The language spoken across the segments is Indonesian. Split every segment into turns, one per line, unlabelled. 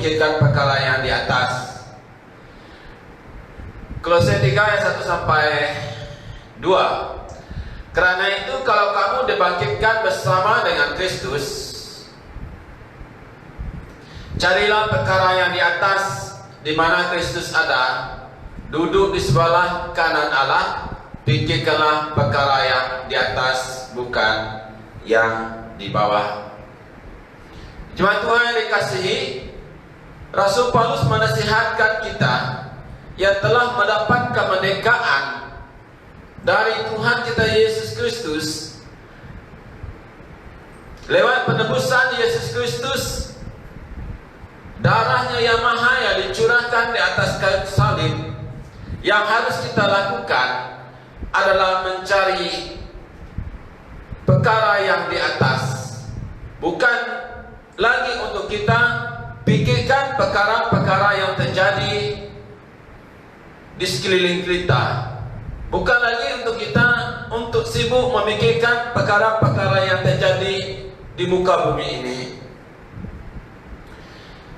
memikirkan perkara yang di atas. Kolose 3 ayat 1 sampai 2. Karena itu kalau kamu dibangkitkan bersama dengan Kristus, carilah perkara yang di atas, di mana Kristus ada, duduk di sebelah kanan Allah. Pikirkanlah perkara yang di atas, bukan yang di bawah. Jemaat Tuhan yang dikasihi, Rasul Paulus menasihatkan kita yang telah mendapat kemerdekaan dari Tuhan kita Yesus Kristus lewat penebusan Yesus Kristus, darahnya yang mahal yang dicurahkan di atas kayu salib. Yang harus kita lakukan adalah mencari perkara yang di atas, bukan lagi untuk kita pikirkan perkara-perkara yang terjadi di sekeliling kita, bukan lagi untuk kita untuk sibuk memikirkan perkara-perkara yang terjadi di muka bumi ini.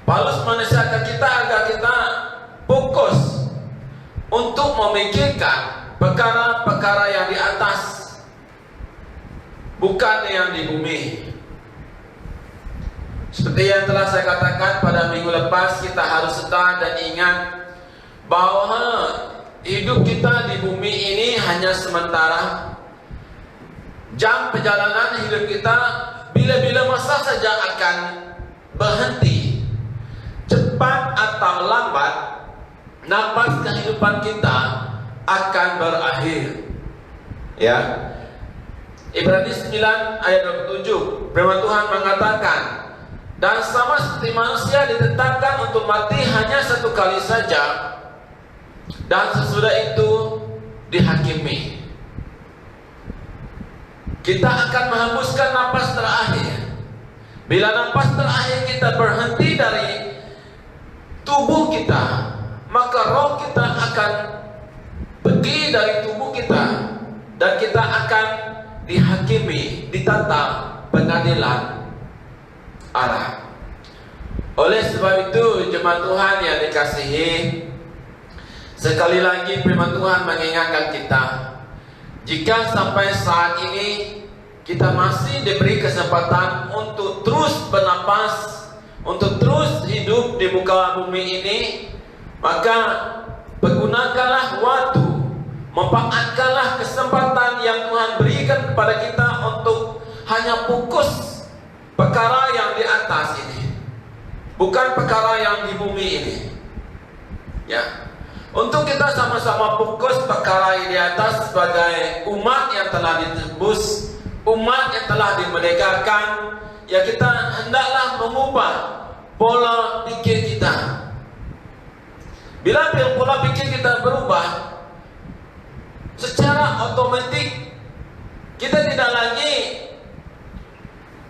Paulus menasihatkan kita agar kita fokus untuk memikirkan perkara-perkara yang di atas, bukan yang di bumi. Seperti yang telah saya katakan pada minggu lepas, kita harus sedar dan ingat bahwa hidup kita di bumi ini hanya sementara. Jam perjalanan hidup kita bila-bila masa saja akan berhenti. Cepat atau lambat, napas kehidupan kita akan berakhir. Ya. Ibrani 9 ayat 27, firman Tuhan mengatakan, dan sama seperti manusia ditetapkan untuk mati hanya satu kali saja, dan sesudah itu dihakimi. Kita akan menghembuskan napas terakhir. Bila napas terakhir kita berhenti dari tubuh kita, maka roh kita akan pergi dari tubuh kita, dan kita akan dihakimi, ditata pengadilan Allah. Oleh sebab itu, jemaat Tuhan yang dikasihi, sekali lagi firman Tuhan mengingatkan kita, jika sampai saat ini kita masih diberi kesempatan untuk terus bernapas, untuk terus hidup di muka bumi ini, maka pergunakanlah waktu, manfaatkanlah kesempatan yang Tuhan berikan kepada kita untuk hanya fokus perkara yang di atas ini, bukan perkara yang di bumi ini. Ya. Untuk kita sama-sama fokus perkara yang di atas sebagai umat yang telah ditebus, umat yang telah dimerdekakan, ya kita hendaklah mengubah pola pikir kita. Bila pola pikir kita berubah, secara otomatis kita tidak lagi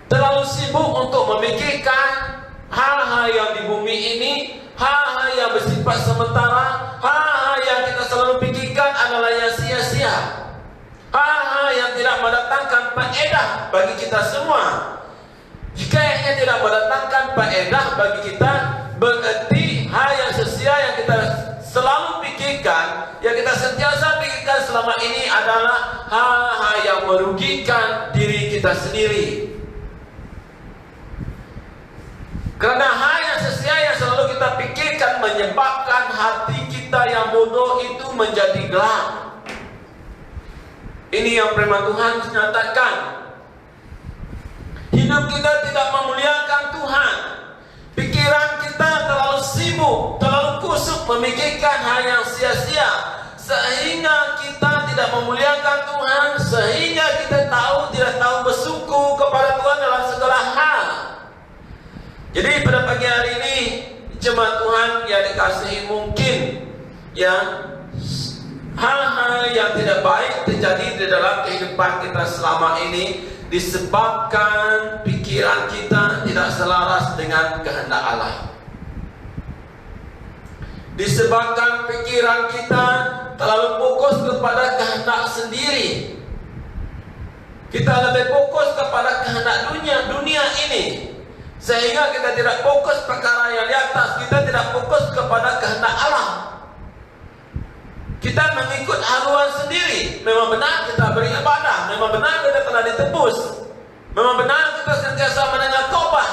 terlalu sibuk untuk memikirkan hal-hal yang di bumi ini, hal-hal yang bersifat sementara, hal-hal yang kita selalu pikirkan adalah yang sia-sia, hal-hal yang tidak mendatangkan faedah bagi kita semua. Jika ia tidak mendatangkan faedah bagi kita, berarti hal yang sia-sia yang kita selalu pikirkan, yang kita sentiasa pikirkan selama ini adalah hal-hal yang merugikan diri kita sendiri. Karena hal yang sia-sia yang selalu kita pikirkan menyebabkan hati kita yang bodoh itu menjadi gelap. Ini yang firman Tuhan nyatakan. Hidup kita tidak memuliakan Tuhan. Pikiran kita terlalu sibuk, terlalu kusuk memikirkan hal yang sia-sia, sehingga kita tidak memuliakan Tuhan, sehingga kita tidak tahu bersyukur kepada Tuhan dalam segala hal. Jadi pada pagi hari ini, jemaat Tuhan yang dikasihi, mungkin ya hal-hal yang tidak baik terjadi di dalam kehidupan kita selama ini disebabkan pikiran kita tidak selaras dengan kehendak Allah. Disebabkan pikiran kita terlalu fokus kepada kehendak sendiri. Kita lebih fokus kepada kehendak dunia ini, sehingga kita tidak fokus perkara yang di atas, memang benar kita beribadah, memang benar kita telah ditebus, memang benar kita sentiasa mendengar khotbah.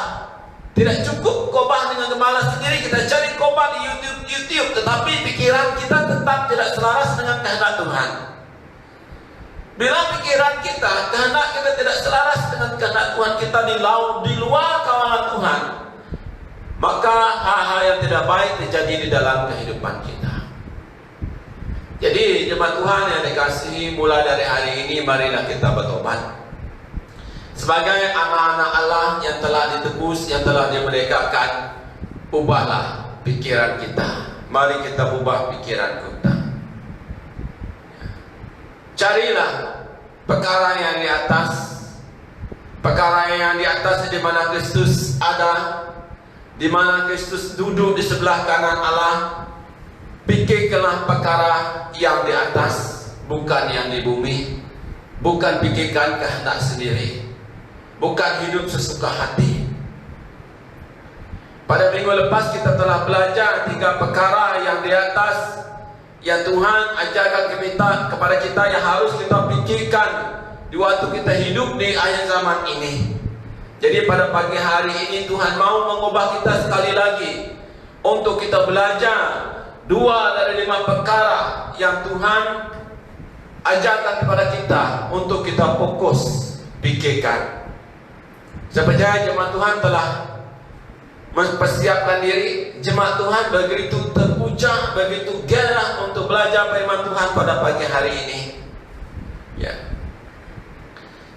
Tidak cukup khotbah dengan gembala sendiri, kita cari khotbah di YouTube, tetapi pikiran kita tetap tidak selaras dengan kehendak Tuhan. Bila pikiran kita, kehendak kita tidak selaras dengan kehendak Tuhan, kita di luar kawalan Tuhan, maka hal-hal yang tidak baik terjadi di dalam kehidupan kita. Jadi jemaat Tuhan yang dikasihi, mulai dari hari ini marilah kita bertobat. Sebagai anak-anak Allah yang telah ditebus, yang telah dimerdekakan, ubahlah pikiran kita. Mari kita ubah pikiran kita. Carilah perkara yang di atas, perkara yang di atas di mana Kristus ada, di mana Kristus duduk di sebelah kanan Allah. Pikirkanlah perkara yang di atas, bukan yang di bumi. Bukan pikirkan kehendak sendiri, bukan hidup sesuka hati. Pada minggu lepas kita telah belajar 3 perkara yang di atas, yang Tuhan ajarkan kepada kita, yang harus kita pikirkan di waktu kita hidup di akhir zaman ini. Jadi pada pagi hari ini Tuhan mau mengubah kita sekali lagi untuk kita belajar 2 dari 5 perkara yang Tuhan ajarkan kepada kita untuk kita fokus pikirkan. Saya percaya jemaat Tuhan telah mempersiapkan diri. Jemaat Tuhan begitu terpuja, begitu gairah untuk belajar firman Tuhan pada pagi hari ini. Ya.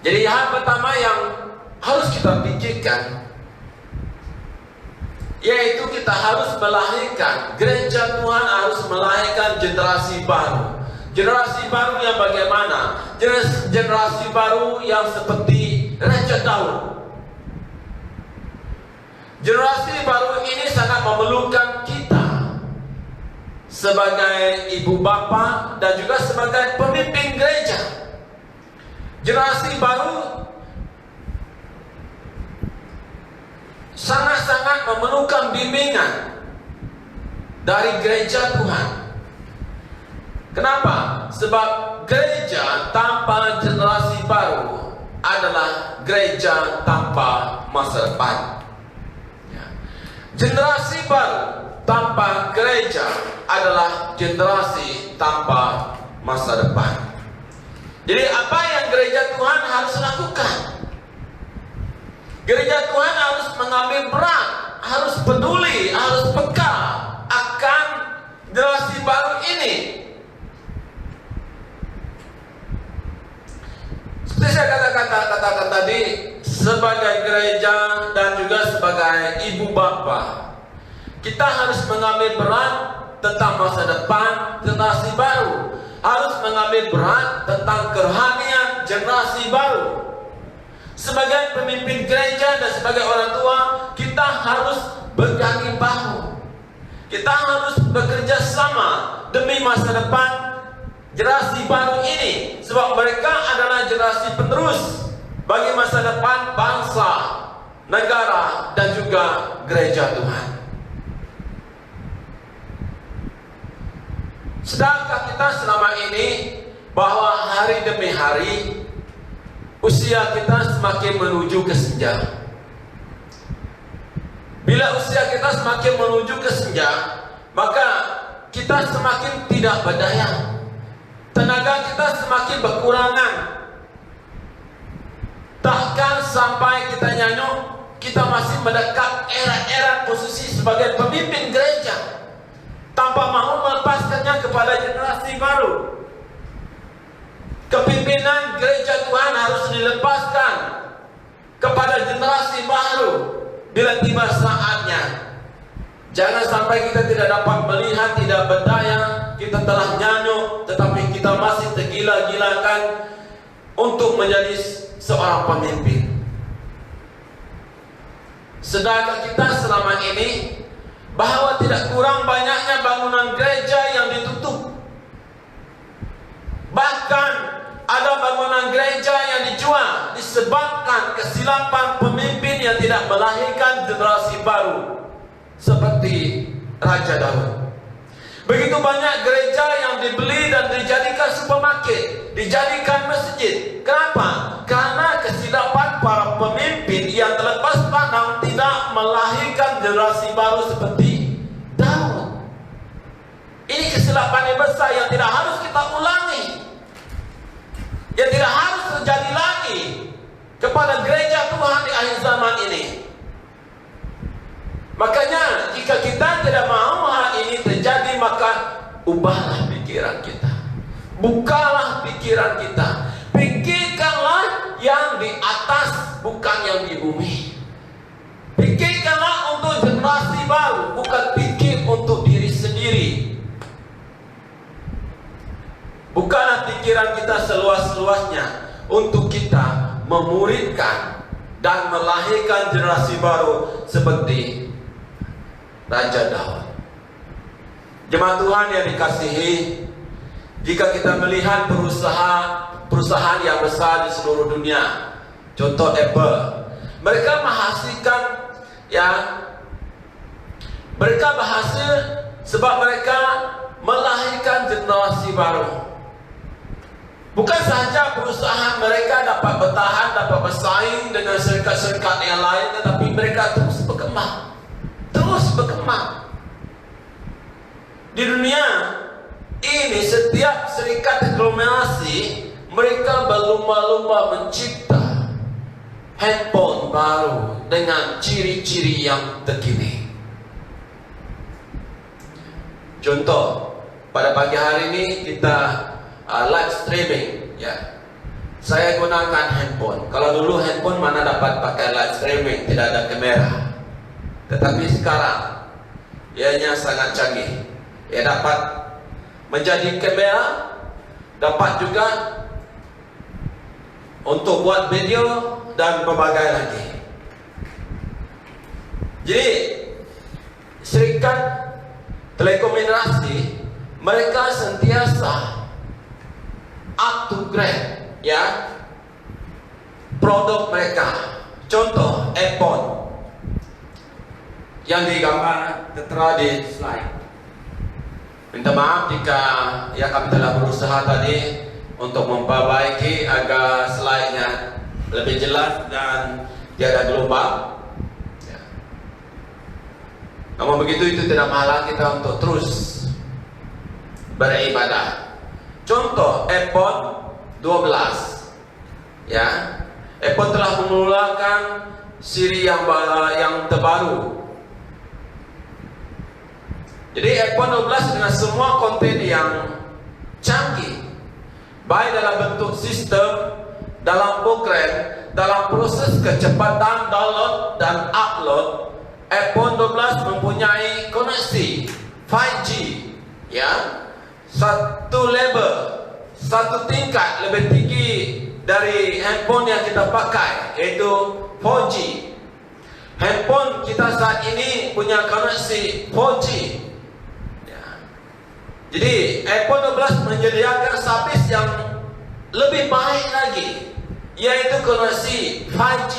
Jadi hal pertama yang harus kita pikirkan, yaitu kita harus melahirkan, gereja Tuhan harus melahirkan generasi baru. Generasi baru yang bagaimana? Generasi baru yang seperti Raja Daud. Generasi baru ini sangat memerlukan kita sebagai ibu bapa dan juga sebagai pemimpin gereja. Generasi baru sangat-sangat memerlukan bimbingan dari gereja Tuhan. Kenapa? Sebab gereja tanpa generasi baru adalah gereja tanpa masa depan. Generasi baru tanpa gereja adalah generasi tanpa masa depan. Jadi apa yang gereja Tuhan harus lakukan? Gereja Tuhan harus mengambil peran, harus peduli, harus peka akan generasi baru ini. Seperti saya katakan tadi, sebagai gereja dan juga sebagai ibu bapa, kita harus mengambil peran tentang masa depan generasi baru, harus mengambil peran tentang kerohanian generasi baru. Sebagai pemimpin gereja dan sebagai orang tua, kita harus berganding bahu. Kita harus bekerja sama demi masa depan generasi baru ini, sebab mereka adalah generasi penerus bagi masa depan bangsa, negara, dan juga gereja Tuhan. Sedangkan kita selama ini bahwa hari demi hari usia kita semakin menuju ke senja. Bila usia kita semakin menuju ke senja, maka kita semakin tidak berdaya. Tenaga kita semakin berkurangan. Bahkan sampai kita nyanyuk, kita masih mendekat era-era posisi sebagai pemimpin gereja tanpa mau melepaskannya kepada generasi baru. Kepimpinan gereja Tuhan harus dilepaskan kepada generasi baru bila tiba saatnya. Jangan sampai kita tidak dapat melihat, tidak berdaya, kita telah nyanyuk, tetapi kita masih tergila-gilakan untuk menjadi seorang pemimpin. Sedangkan kita selama ini bahwa tidak kurang banyaknya bangunan gereja yang ditutup. Bahkan ada bangunan gereja yang dijual disebabkan kesilapan pemimpin yang tidak melahirkan generasi baru seperti Raja Daud. Begitu banyak gereja yang dibeli dan dijadikan supermarket, dijadikan masjid. Kenapa? Karena kesilapan para pemimpin yang terlepas pandang tidak melahirkan generasi baru seperti Daud. Ini kesilapan yang besar yang tidak harus kita ulangi, yang tidak harus terjadi lagi kepada gereja Tuhan di akhir zaman ini. Makanya jika kita tidak mau hal ini terjadi, maka ubahlah pikiran kita, bukalah pikiran kita, pikirkanlah yang di atas, bukan yang di bumi. Pikirkanlah untuk generasi baru, bukan pikir untuk diri sendiri. Bukanlah pikiran kita seluas-luasnya untuk kita memuridkan dan melahirkan generasi baru seperti Raja Daud. Jemaat Tuhan yang dikasihi, jika kita melihat perusahaan yang besar di seluruh dunia, contoh Apple, mereka menghasilkan, mereka berhasil sebab mereka melahirkan generasi baru. Bukan sahaja perusahaan mereka dapat bertahan, dapat bersaing dengan syarikat-syarikat yang lain, tetapi mereka terus berkembang. Terus berkembang. Di dunia ini setiap serikat aglomerasi mereka berlumba-lumba mencipta handphone baru dengan ciri-ciri yang terkini. Contoh, pada pagi hari ini kita live streaming, ya. Saya gunakan handphone. Kalau dulu handphone mana dapat pakai live streaming, tidak ada kamera. Tetapi sekarang ianya sangat canggih. Ia dapat menjadi kamera, dapat juga untuk buat video dan berbagai lagi. Jadi serikat telekomunikasi mereka sentiasa up to grade, ya, produk mereka. Contoh iPhone yang digambar tertera di slide. Minta maaf jika kami telah berusaha tadi untuk memperbaiki agar slide-nya lebih jelas dan tiada gelombang. Ya. Namun begitu itu tidak menghalangi kita untuk terus beribadah. Contoh iPhone 12, ya, iPhone telah mengeluarkan siri yang terbaru. Jadi iPhone 12 dengan semua konten yang canggih, baik dalam bentuk sistem, dalam program, dalam proses kecepatan download dan upload. iPhone 12 mempunyai koneksi 5G, ya, satu level, satu tingkat lebih tinggi dari handphone yang kita pakai, yaitu 4G. Handphone kita saat ini punya koneksi 4G. Jadi iPhone 12 menyediakan servis yang lebih baik lagi, yaitu koneksi 5G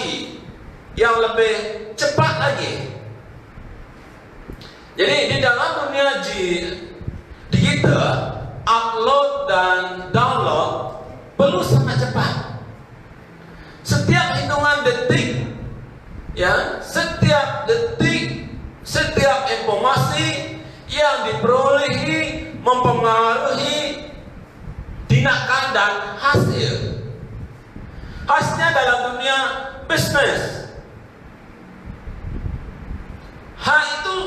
yang lebih cepat lagi. Jadi di dalam dunia digital, upload dan download perlu sangat cepat. Setiap hitungan detik, ya, setiap detik, setiap informasi yang diperolehi mempengaruhi tindakan dan hasil. Hasilnya dalam dunia bisnis. Hal itu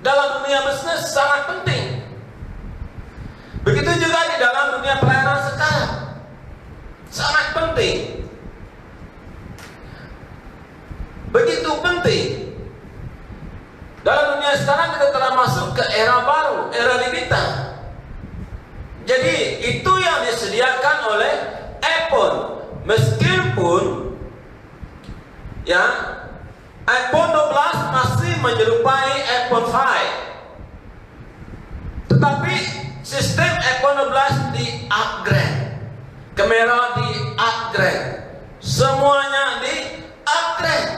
dalam dunia bisnis sangat penting. Begitu juga di dalam dunia pelayanan sekarang, sangat penting. Begitu penting. Dalam dunia sekarang kita telah masuk ke era baru, era digital. Jadi itu yang disediakan oleh iPhone. Meskipun, ya, iPhone 12 masih menyerupai iPhone 5, tetapi sistem iPhone 12 di-upgrade, kamera di-upgrade, semuanya di-upgrade.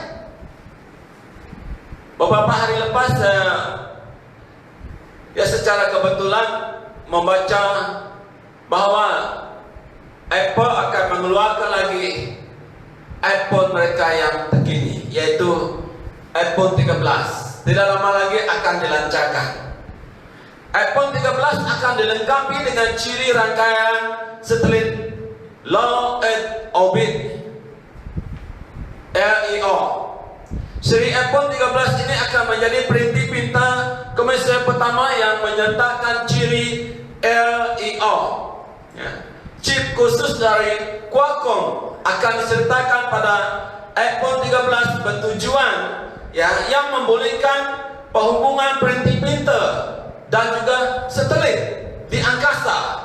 Beberapa hari lepas secara kebetulan membaca bahwa Apple akan mengeluarkan lagi iPhone mereka yang terkini, yaitu iPhone 13. Tidak lama lagi akan dilancarkan. iPhone 13 akan dilengkapi dengan ciri rangkaian satelit Low Earth Orbit (LEO). Seri iPhone 13 ini akan menjadi perintis pintar komersial pertama yang menyertakan ciri LEO. Chip khusus dari Qualcomm akan disertakan pada iPhone 13 bertujuan yang membolehkan penghubungan perintis pintar dan juga satelit di angkasa.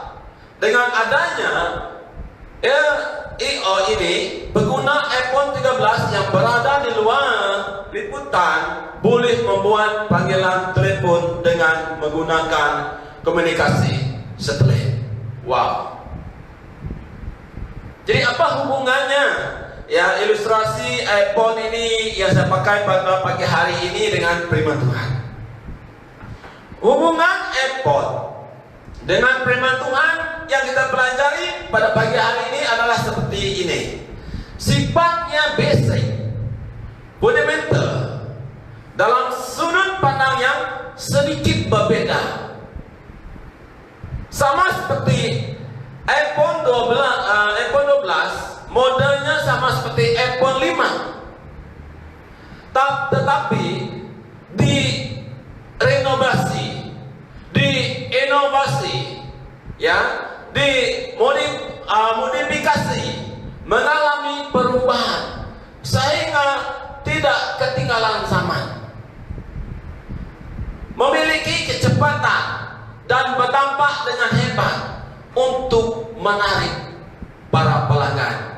Dengan adanya LEO ini, pengguna iPhone 13 yang berada di luar liputan boleh membuat panggilan telepon dengan menggunakan komunikasi satelit. Wow. Jadi apa hubungannya ilustrasi iPhone ini yang saya pakai pada pagi hari ini dengan firman Tuhan? Hubungan iPhone dengan firman Tuhan yang kita pelajari pada pagi hari ini adalah seperti ini. Sifatnya basic, fundamental, dalam sudut pandang yang sedikit berbeda. Sama seperti iPhone 12, modelnya sama seperti iPhone 5. Tetapi direnovasi, diinovasi, dimodifikasi, mengalami perubahan sehingga tidak ketinggalan zaman. Memiliki kecepatan dan berdampak dengan hebat untuk menarik para pelanggan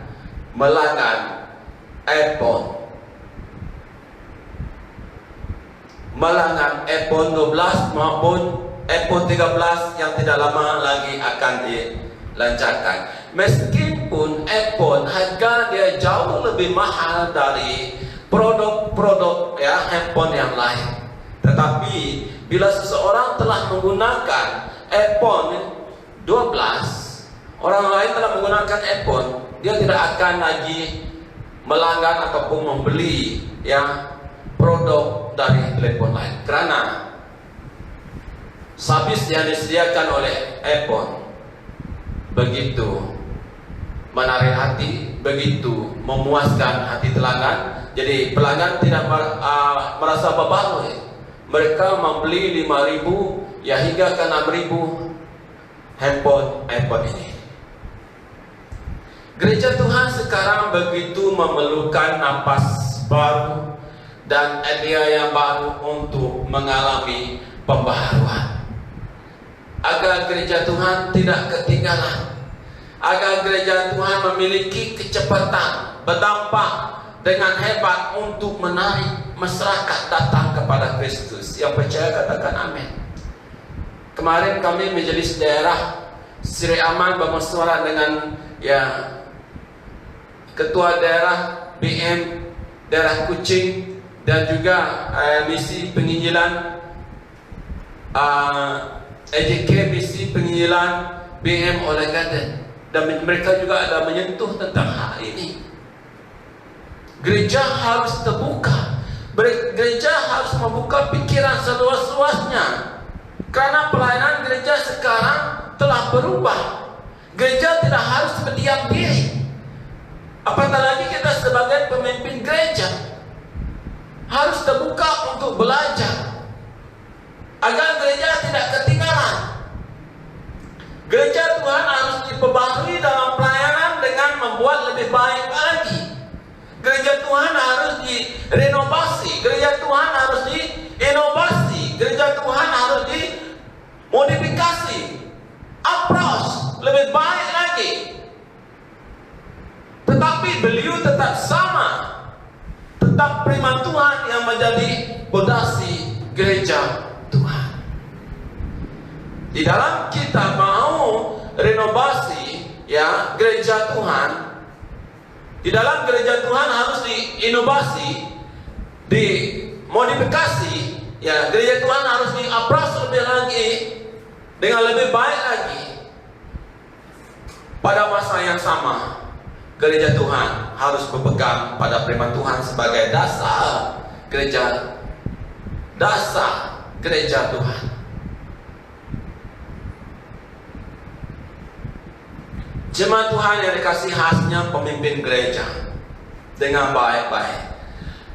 iPhone 12 maupun iPhone 13 yang tidak lama lagi akan dilancarkan. Meskipun iPhone harga dia jauh lebih mahal dari produk-produk handphone yang lain, tetapi bila seseorang telah menggunakan iPhone 12, orang lain telah menggunakan iPhone, dia tidak akan lagi melanggar ataupun membeli produk dari telepon lain, karena servis yang disediakan oleh iPhone begitu menarik hati, begitu memuaskan hati pelanggan. Jadi pelanggan tidak merasa berbaloi. Mereka membeli 5.000 hingga ke 6.000 handphone iPhone ini. Gereja Tuhan sekarang begitu memerlukan napas baru dan idea yang baru untuk mengalami pembaharuan, agar gereja Tuhan tidak ketinggalan, agar gereja Tuhan memiliki kecepatan, berdampak dengan hebat untuk menarik masyarakat datang kepada Kristus. Yang percaya katakan amin. Kemarin kami majelis daerah Sri Aman bermusyawarah dengan ketua daerah BM daerah Kuching dan juga misi penginjilan EJK, misi penginjilan BM oleh Garden, dan mereka juga ada menyentuh tentang hal ini. Gereja harus terbuka, gereja harus membuka pikiran seluas-luasnya, karena pelayanan gereja sekarang telah berubah. Gereja tidak harus berdiam diri, apatah lagi kita sebagai pemimpin gereja harus terbuka untuk belajar, agar gereja tidak ketinggalan. Gereja Tuhan harus diperbarui dalam pelayanan dengan membuat lebih baik lagi. Gereja Tuhan harus direnovasi, gereja Tuhan harus diinovasi, gereja Tuhan harus dimodifikasi, approach lebih baik lagi. Tetapi beliau tetap sama, tetap firman Tuhan yang menjadi fondasi gereja Tuhan. Di dalam kita mau renovasi gereja Tuhan, di dalam gereja Tuhan harus diinovasi, dimodifikasi, gereja Tuhan harus diapproach lebih lagi dengan lebih baik lagi. pada masa yang sama, gereja Tuhan harus berpegang pada firman Tuhan sebagai dasar gereja Tuhan. Jemaat Tuhan yang dikasih khasnya pemimpin gereja dengan baik-baik.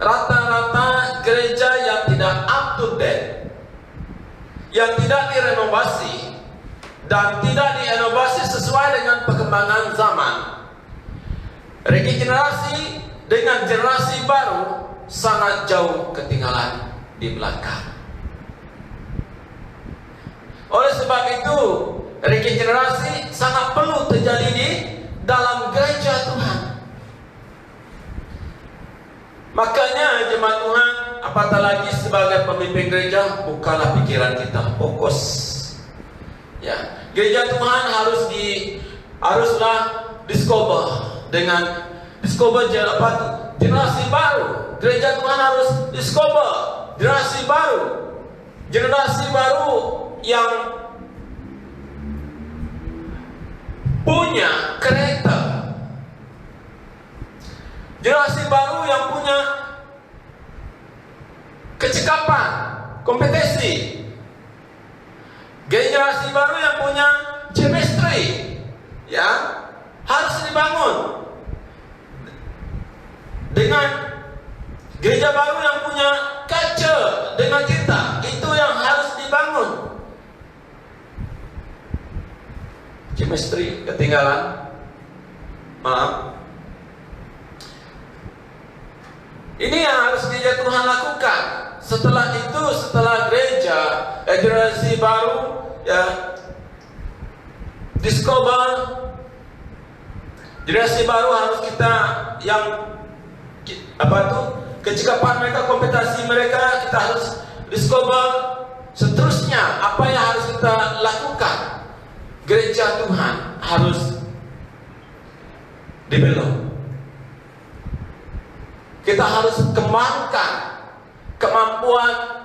Rata-rata gereja yang tidak up to date, yang tidak direnovasi dan tidak diinovasi sesuai dengan perkembangan zaman, regenerasi dengan generasi baru sangat jauh ketinggalan di belakang. Oleh sebab itu, regenerasi sangat perlu terjadi di dalam gereja Tuhan. Makanya jemaat Tuhan, apatah lagi sebagai pemimpin gereja, bukalah pikiran kita, fokus. Ya, gereja Tuhan haruslah discover generasi baru. Gereja Tuhan harus discover generasi baru yang punya karakter, generasi baru yang punya kecekapan, kompetensi, generasi baru yang punya chemistry, ya, harus dibangun dengan gereja baru yang punya culture dengan kita. Itu yang harus dibangun. Chemistry ketinggalan, maaf. Ini yang harus gereja Tuhan lakukan. Setelah itu, setelah gereja generasi baru ya discover, generasi baru harus kita yang kecekapan mereka, kompetensi mereka kita harus discover. Seterusnya apa yang harus kita lakukan? Gereja Tuhan harus develop. Kita harus kembangkan kemampuan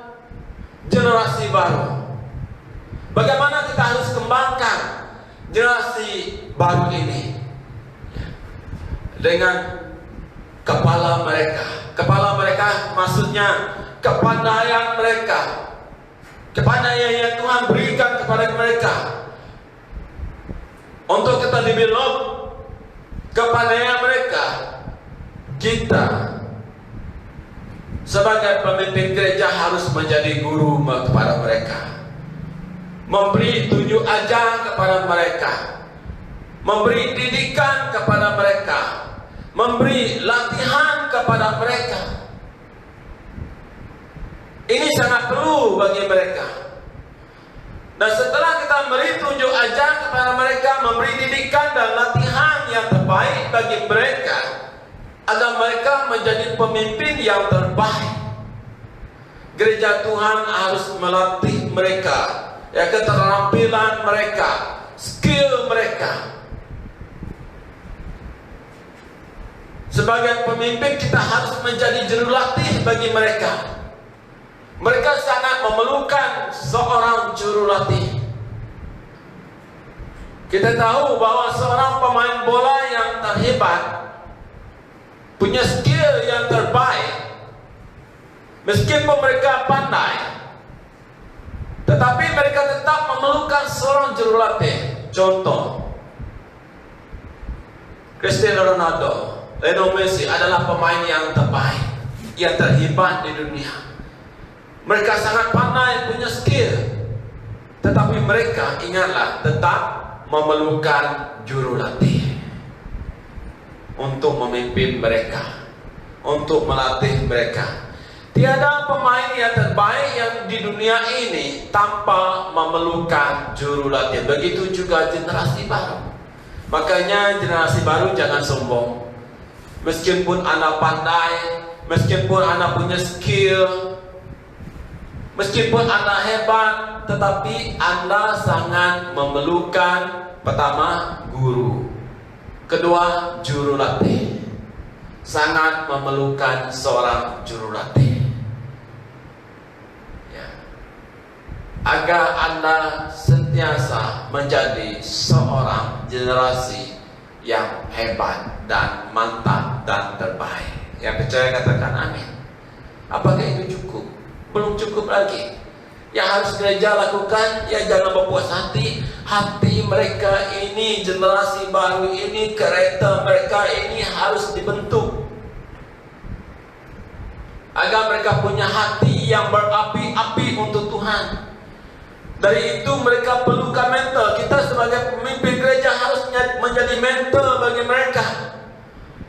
generasi baru. Bagaimana kita harus kembangkan generasi baru ini? Dengan kepala mereka. Kepala mereka maksudnya kepandaian mereka. Kepandaian yang Tuhan berikan kepada mereka. Untuk kita develop kepandaian mereka, kita sebagai pemimpin gereja harus menjadi guru kepada mereka, memberi tunjuk ajar kepada mereka, memberi didikan kepada mereka, memberi latihan kepada mereka. Ini sangat perlu bagi mereka. Dan setelah kita memberi tunjuk ajar kepada mereka, memberi didikan dan latihan yang terbaik bagi mereka, agar mereka menjadi pemimpin yang terbaik, gereja Tuhan harus melatih mereka, ya, keterampilan mereka, skill mereka. Sebagai pemimpin kita harus menjadi jurulatih bagi mereka. Mereka sangat memerlukan seorang jurulatih. Kita tahu bahwa seorang pemain bola yang terhebat, punya skill yang terbaik, meskipun mereka pandai, tetapi mereka tetap memerlukan seorang jurulatih. Contoh, Cristiano Ronaldo, Lionel Messi adalah pemain yang terbaik, yang terhebat di dunia. Mereka sangat pandai, punya skill, tetapi mereka, ingatlah, tetap memerlukan jurulatih untuk memimpin mereka, untuk melatih mereka. Tiada pemain yang terbaik yang di dunia ini tanpa memerlukan jurulatih. Begitu juga generasi baru. Makanya generasi baru jangan sombong. Meskipun Anda pandai, meskipun Anda punya skill, meskipun Anda hebat, tetapi Anda sangat memerlukan, pertama, guru, kedua, jurulatih. Sangat memerlukan seorang jurulatih, ya, agar Anda sentiasa menjadi seorang generasi yang hebat dan mantap dan terbaik. Yang percaya katakan amin. Apakah itu cukup? Belum cukup lagi. Yang harus gereja lakukan, ya jangan berpuas hati. Hati mereka ini, generasi baru ini, kereta mereka ini harus dibentuk agar mereka punya hati yang berapi-api untuk Tuhan. Dari itu mereka perlukan mentor. Kita sebagai pemimpin gereja harus menjadi mentor bagi mereka,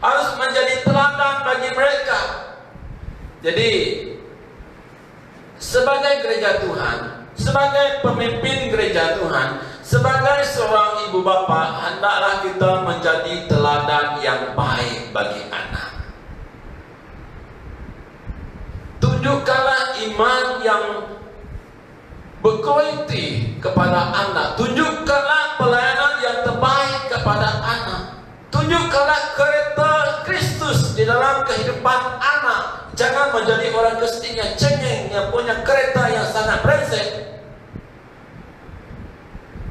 harus menjadi teladan bagi mereka. Jadi sebagai gereja Tuhan, sebagai pemimpin gereja Tuhan, sebagai seorang ibu bapa, hendaklah kita menjadi teladan yang baik bagi anak. Tunjukkanlah iman yang berkualiti kepada anak. Tunjukkanlah pelayanan yang terbaik kepada anak. Tunjukkanlah kereta Kristus di dalam kehidupan anak. Jangan menjadi orang Kristen yang cengeng, yang punya kereta yang sangat brengsek.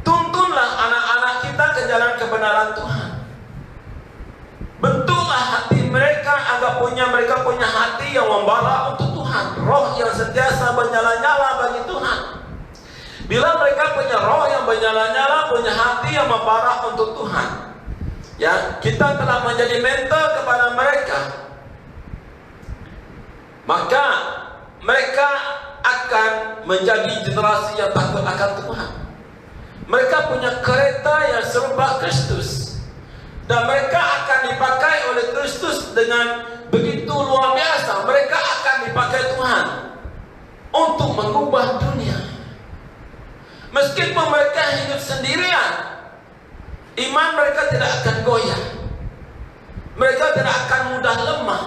Tuntunlah anak-anak kita ke jalan kebenaran Tuhan. Bentuklah hati mereka agar mereka punya hati yang membara untuk Tuhan, roh yang sentiasa menyala-nyala bagi Tuhan. Bila mereka punya roh yang menyala-nyala, punya hati yang membara untuk Tuhan, ya, kita telah menjadi mentor kepada mereka, maka mereka akan menjadi generasi yang takut akan Tuhan. Mereka punya kereta yang serupa Kristus, dan mereka akan dipakai oleh Kristus dengan begitu luar biasa. Mereka akan dipakai Tuhan untuk mengubah dunia. Meskipun mereka hidup sendirian, iman mereka tidak akan goyah. Mereka tidak akan mudah lemah,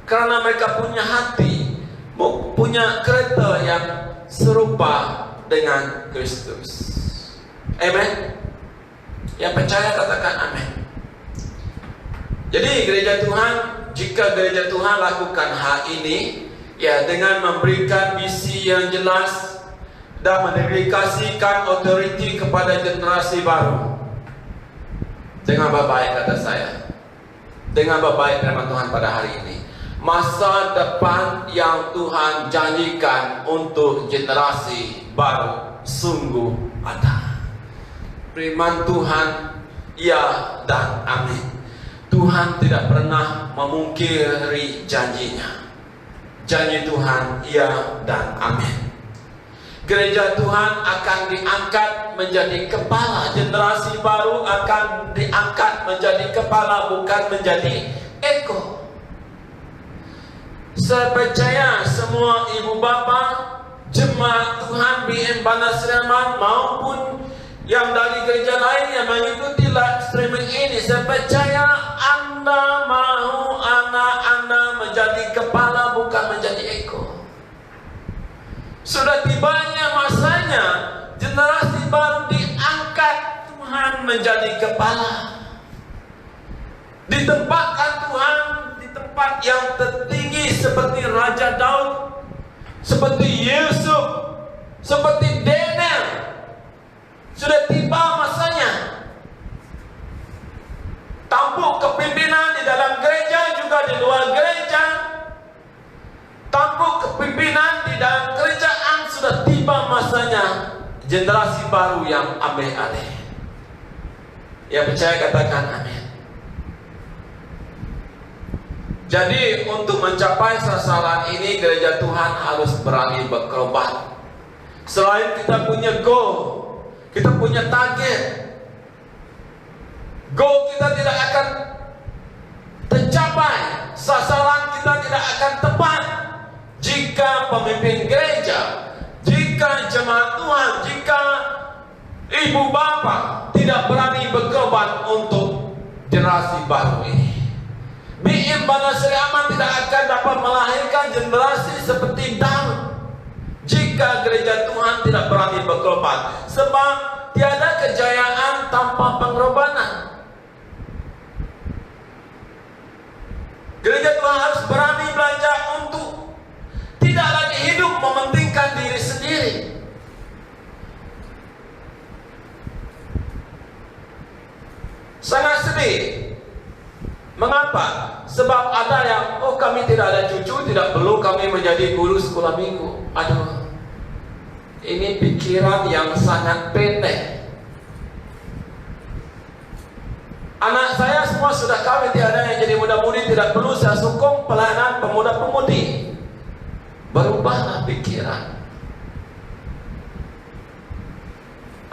karena mereka punya hati, punya kereta yang serupa dengan Kristus. Amen. Yang percaya katakan amin. Jadi gereja Tuhan, jika gereja Tuhan lakukan hal ini, ya, dengan memberikan misi yang jelas dan mendedikasikan otoriti kepada generasi baru, dengan baik kata saya, dengan baik firman Tuhan pada hari ini, masa depan yang Tuhan janjikan untuk generasi baru sungguh ada. Firman Tuhan ya dan amin. Tuhan tidak pernah memungkiri janjinya. Janji Tuhan ya dan amin. Gereja Tuhan akan diangkat menjadi kepala. Generasi baru akan diangkat menjadi kepala, bukan menjadi ekor. Saya percaya semua ibu bapa, jemaat Tuhan BM Banas Sleman maupun yang dari gereja lain yang mengikuti live streaming ini, saya percaya Anda mau anak Anda menjadi kepala, bukan menjadi ekor. Sudah tibanya masanya generasi baru diangkat Tuhan menjadi kepala. Ditempatkan Tuhan di tempat yang tertinggi seperti Raja Daud, seperti Yusuf, seperti Daniel. Sudah tiba masanya. Tampuk kepimpinan di dalam gereja juga di luar gereja. Tampuk kepimpinan di dalam kerajaan, sudah tiba masanya generasi baru yang ambil alih. Yang percaya katakan amin. Jadi untuk mencapai sasaran ini, gereja Tuhan harus berani berkorban. Selain kita punya goal, kita punya target, goal kita tidak akan tercapai, sasaran kita tidak akan tepat jika pemimpin gereja, jika jemaat Tuhan, jika ibu bapa tidak berani berkorban untuk generasi baru ini. BM Banas Sleman tidak akan dapat melahirkan generasi seperti Daud jika gereja Tuhan tidak berani berkorban. Sebab tiada kejayaan tanpa pengorbanan. Gereja Tuhan harus berani belajar untuk tidak lagi hidup mementingkan diri sendiri. Mengapa? Sebab ada yang, oh kami tidak ada cucu, tidak perlu kami menjadi guru sekolah minggu. Aduh, ini pikiran yang sangat pendek. Anak saya semua sudah kawin, tiada yang jadi muda-mudi, tidak perlu saya sokong pelayanan pemuda-pemudi. Berubahlah pikiran.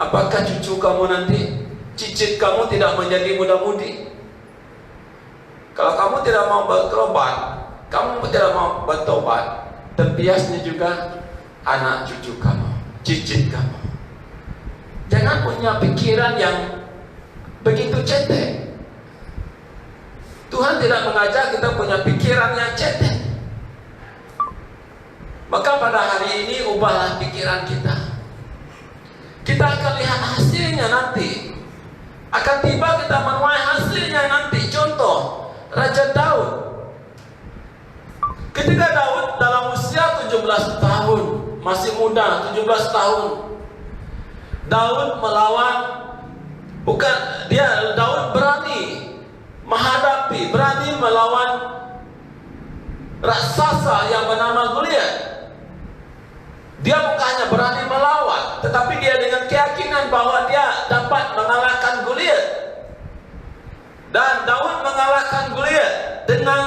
Apakah cucu kamu nanti, cicit kamu tidak menjadi muda-mudi? Kalau kamu tidak mau bertobat, kamu tidak mau bertobat, tempiasnya juga anak cucu kamu, cicit kamu. Jangan punya pikiran yang begitu cetek. Tuhan tidak mengajak kita punya pikiran yang cetek. Maka pada hari ini ubahlah pikiran kita. Kita akan lihat hasilnya nanti. Akan tiba kita menuai hasilnya nanti. Contoh, Raja Daud. Ketika Daud dalam usia 17 tahun, masih muda, 17 tahun, Daud melawan, Daud berani menghadapi, berani melawan raksasa yang bernama Goliat. Dia bukan hanya berani melawan, tetapi dia dengan keyakinan bahwa dia dapat mengalahkan Goliat. Dan Daud mengalahkan Goliat dengan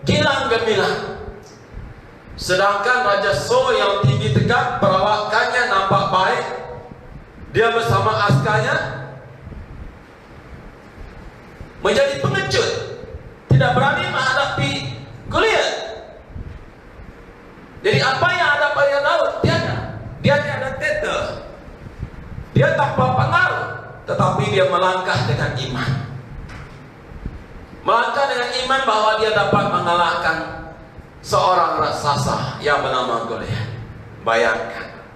gilang gemilang. Sedangkan Raja Saul yang tinggi tegap, perawakannya nampak baik, dia bersama askarnya menjadi pengecut, tidak berani menghadapi Goliat. Jadi apa yang ada pada Daud? Dia tiada titel, dia tanpa pengaruh, tetapi dia melangkah dengan iman. Melangkah dengan iman bahwa dia dapat mengalahkan seorang raksasa yang bernama Goliat. Bayangkan,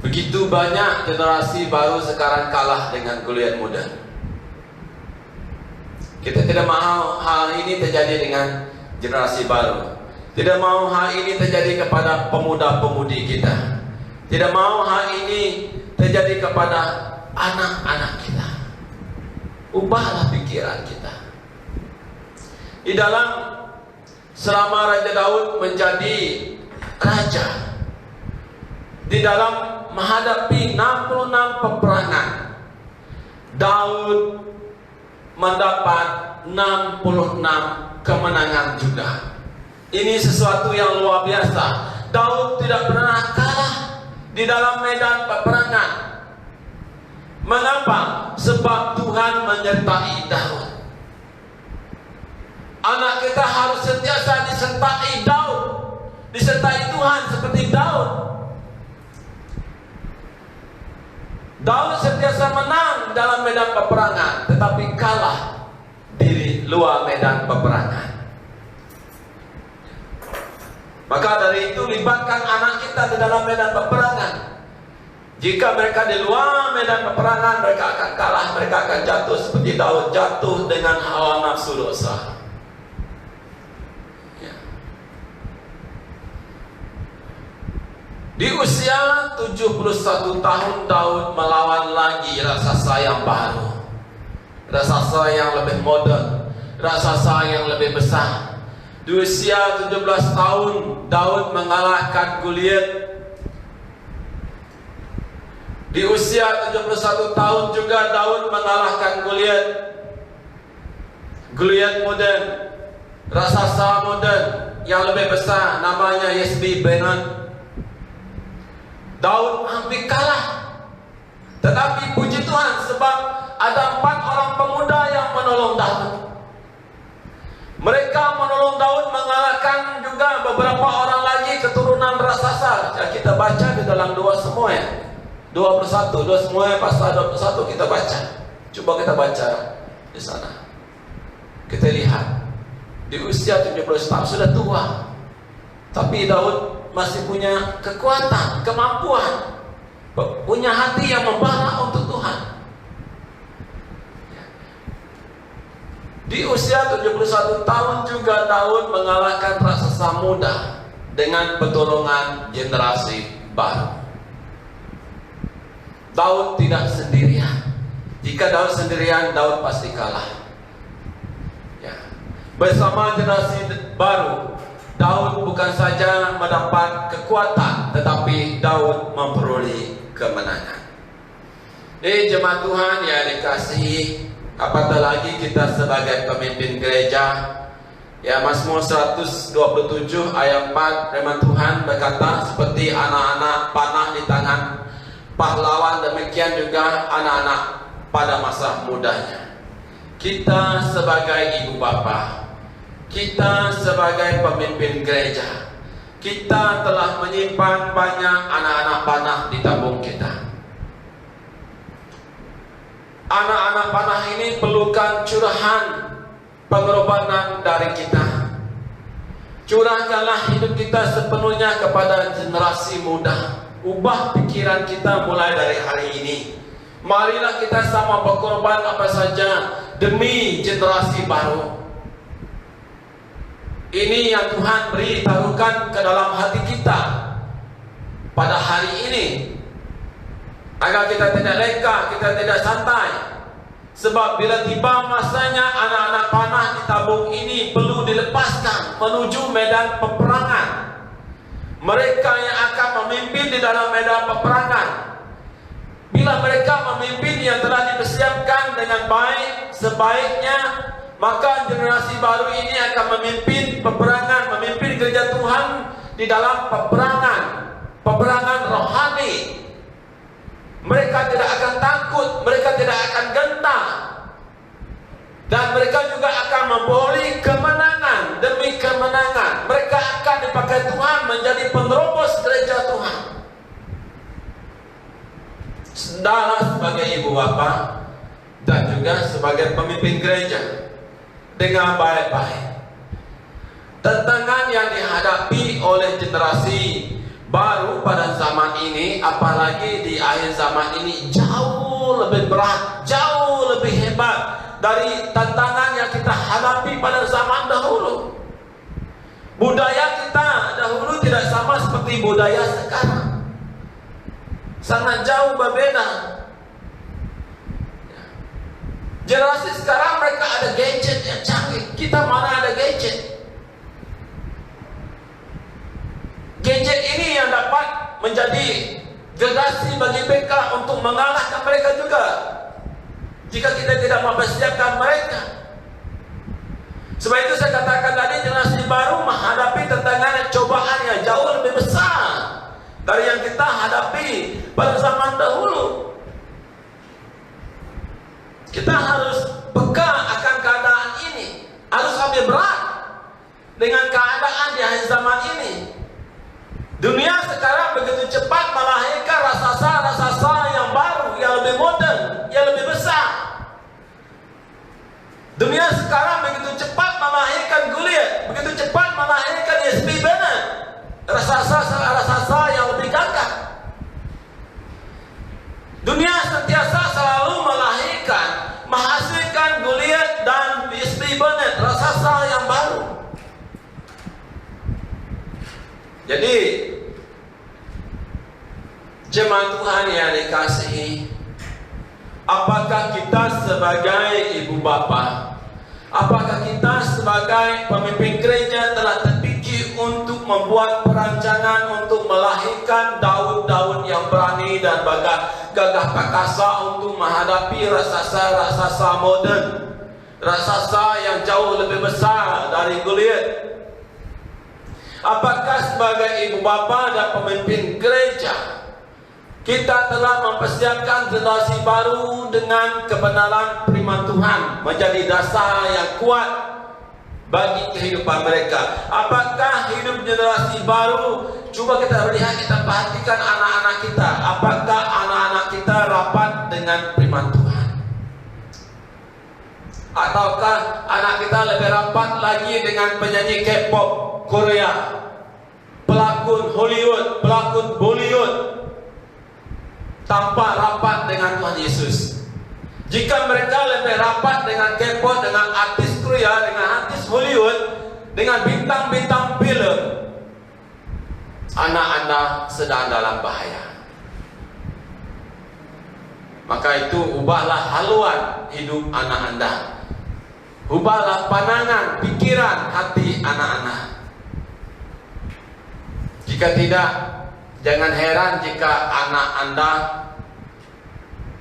begitu banyak generasi baru sekarang kalah dengan Goliat muda. Kita tidak mau hal ini terjadi dengan generasi baru. Tidak mau hal ini terjadi kepada pemuda-pemudi kita. Tidak mau hal ini terjadi kepada anak-anak kita. Ubahlah pikiran kita. Di dalam selama Raja Daud menjadi raja, di dalam menghadapi 66 peperangan, Daud mendapat 66 kemenangan juga. Ini sesuatu yang luar biasa. Daud tidak pernah kalah di dalam medan peperangan. Mengapa? Sebab Tuhan menyertai Daud. Anak kita harus sentiasa disertai Daud, disertai Tuhan seperti Daud. Daud sentiasa menang dalam medan peperangan, tetapi kalah di luar medan peperangan. Maka dari itu libatkan anak kita di dalam medan peperangan. Jika mereka di luar medan peperangan, mereka akan kalah, mereka akan jatuh seperti Daud, jatuh dengan hawa nafsu dosa. Ya. Di usia 71 tahun Daud melawan lagi raksasa yang baru, raksasa yang lebih modern, raksasa yang lebih besar. Di usia 17 tahun Daud mengalahkan Goliat. Di usia 71 tahun juga Daud mengalahkan Goliat. Goliat modern, raksasa modern yang lebih besar, namanya Yezebel. Daud hampir kalah. Tetapi puji Tuhan, sebab ada 4 orang pemuda yang menolong Daud. Mereka menolong Daud mengalahkan juga beberapa orang lagi keturunan raksasa. Ya, kita baca di dalam 2 Samuel 21, 2 Samuel pasal 21 kita baca. Coba kita baca di sana. Kita lihat di usia 17 tahun sudah tua, tapi Daud masih punya kekuatan, kemampuan, punya hati yang membara untuk Tuhan. Di usia 71 tahun juga Daud mengalahkan raksasa muda dengan pertolongan generasi baru. Daud tidak sendirian. Jika Daud sendirian, Daud pasti kalah. Ya. bersama generasi baru, Daud bukan saja mendapat kekuatan, tetapi Daud memperoleh kemenangan. Jemaat Tuhan yang dikasihi, apatah lagi kita sebagai pemimpin gereja. Ya, Mazmur 127 ayat 4 firman Tuhan berkata, seperti anak-anak panah di tangan pahlawan, demikian juga anak-anak pada masa mudanya. Kita sebagai ibu bapa, kita sebagai pemimpin gereja, kita telah menyimpan banyak anak-anak panah di tabung kita. Anak-anak panah ini perlukan curahan pengorbanan dari kita. Curahkanlah hidup kita sepenuhnya kepada generasi muda. Ubah pikiran kita mulai dari hari ini. Marilah kita sama berkorban apa saja demi generasi baru. Ini yang Tuhan beri taruhkan ke dalam hati kita pada hari ini, agar kita tidak leka, kita tidak santai. Sebab bila tiba masanya, anak-anak panah di tabung ini perlu dilepaskan menuju medan peperangan. Mereka yang akan memimpin di dalam medan peperangan, bila mereka memimpin yang telah dipersiapkan dengan baik, sebaiknya, maka generasi baru ini akan memimpin peperangan, memimpin gereja Tuhan di dalam peperangan rohani. Mereka tidak akan takut, mereka tidak akan gentar, dan mereka juga akan memperoleh kemenangan demi kemenangan. Mereka akan dipakai Tuhan menjadi penerobos gereja Tuhan. Saudara sebagai ibu bapa dan juga sebagai pemimpin gereja, dengan baik-baik tantangan yang dihadapi oleh generasi baru pada zaman ini, apalagi di akhir zaman ini, jauh lebih berat, jauh lebih hebat dari tantangan yang kita hadapi pada zaman dahulu. Budaya kita dahulu tidak sama seperti budaya sekarang, sangat jauh berbeda. Generasi sekarang mereka ada gadget yang canggih, kita mana ada gadget. Gadget ini yang dapat menjadi gergasi bagi mereka untuk mengalahkan mereka juga, jika kita tidak mempersiapkan mereka. Sebab itu saya katakan tadi, generasi baru menghadapi tantangan dan cobaan yang jauh lebih besar dari yang kita hadapi pada zaman dahulu. Kita harus peka akan keadaan ini, harus ambil berat dengan keadaan di akhir zaman ini. Dunia sekarang begitu cepat melahirkan raksasa-raksasa yang baru, yang lebih modern, yang lebih besar. Dunia sekarang begitu cepat melahirkan Goliat, begitu cepat melahirkan Isbi-Benob, raksasa-raksasa yang lebih gagah. Dunia sentiasa selalu melahirkan, menghasilkan Goliat dan Isbi-Benob, raksasa yang baru. Jadi, jemaat Tuhan yang dikasihi, apakah kita sebagai ibu bapa, apakah kita sebagai pemimpin gereja telah terpikir untuk membuat perancangan untuk melahirkan Daud-Daud yang berani dan gagah perkasa untuk menghadapi raksasa-raksasa moden, raksasa yang jauh lebih besar dari Goliat? Apakah sebagai ibu bapa dan pemimpin gereja kita telah mempersiapkan generasi baru dengan kebenaran firman Tuhan menjadi dasar yang kuat bagi kehidupan mereka? Apakah hidup generasi baru, coba kita lihat, kita perhatikan anak-anak kita, apakah anak-anak kita rapat dengan firman Tuhan? Ataukah anak kita lebih rapat lagi dengan penyanyi K-pop Korea, pelakon Hollywood, pelakon Bollywood, tanpa rapat dengan Tuhan Yesus? Jika mereka lebih rapat dengan K-pop, dengan artis Korea, dengan artis Hollywood, dengan bintang-bintang film, anak Anda sedang dalam bahaya. Maka itu ubahlah haluan hidup anak Anda. Ubahlah pandangan, pikiran, hati anak-anak. Jika tidak, jangan heran jika anak Anda,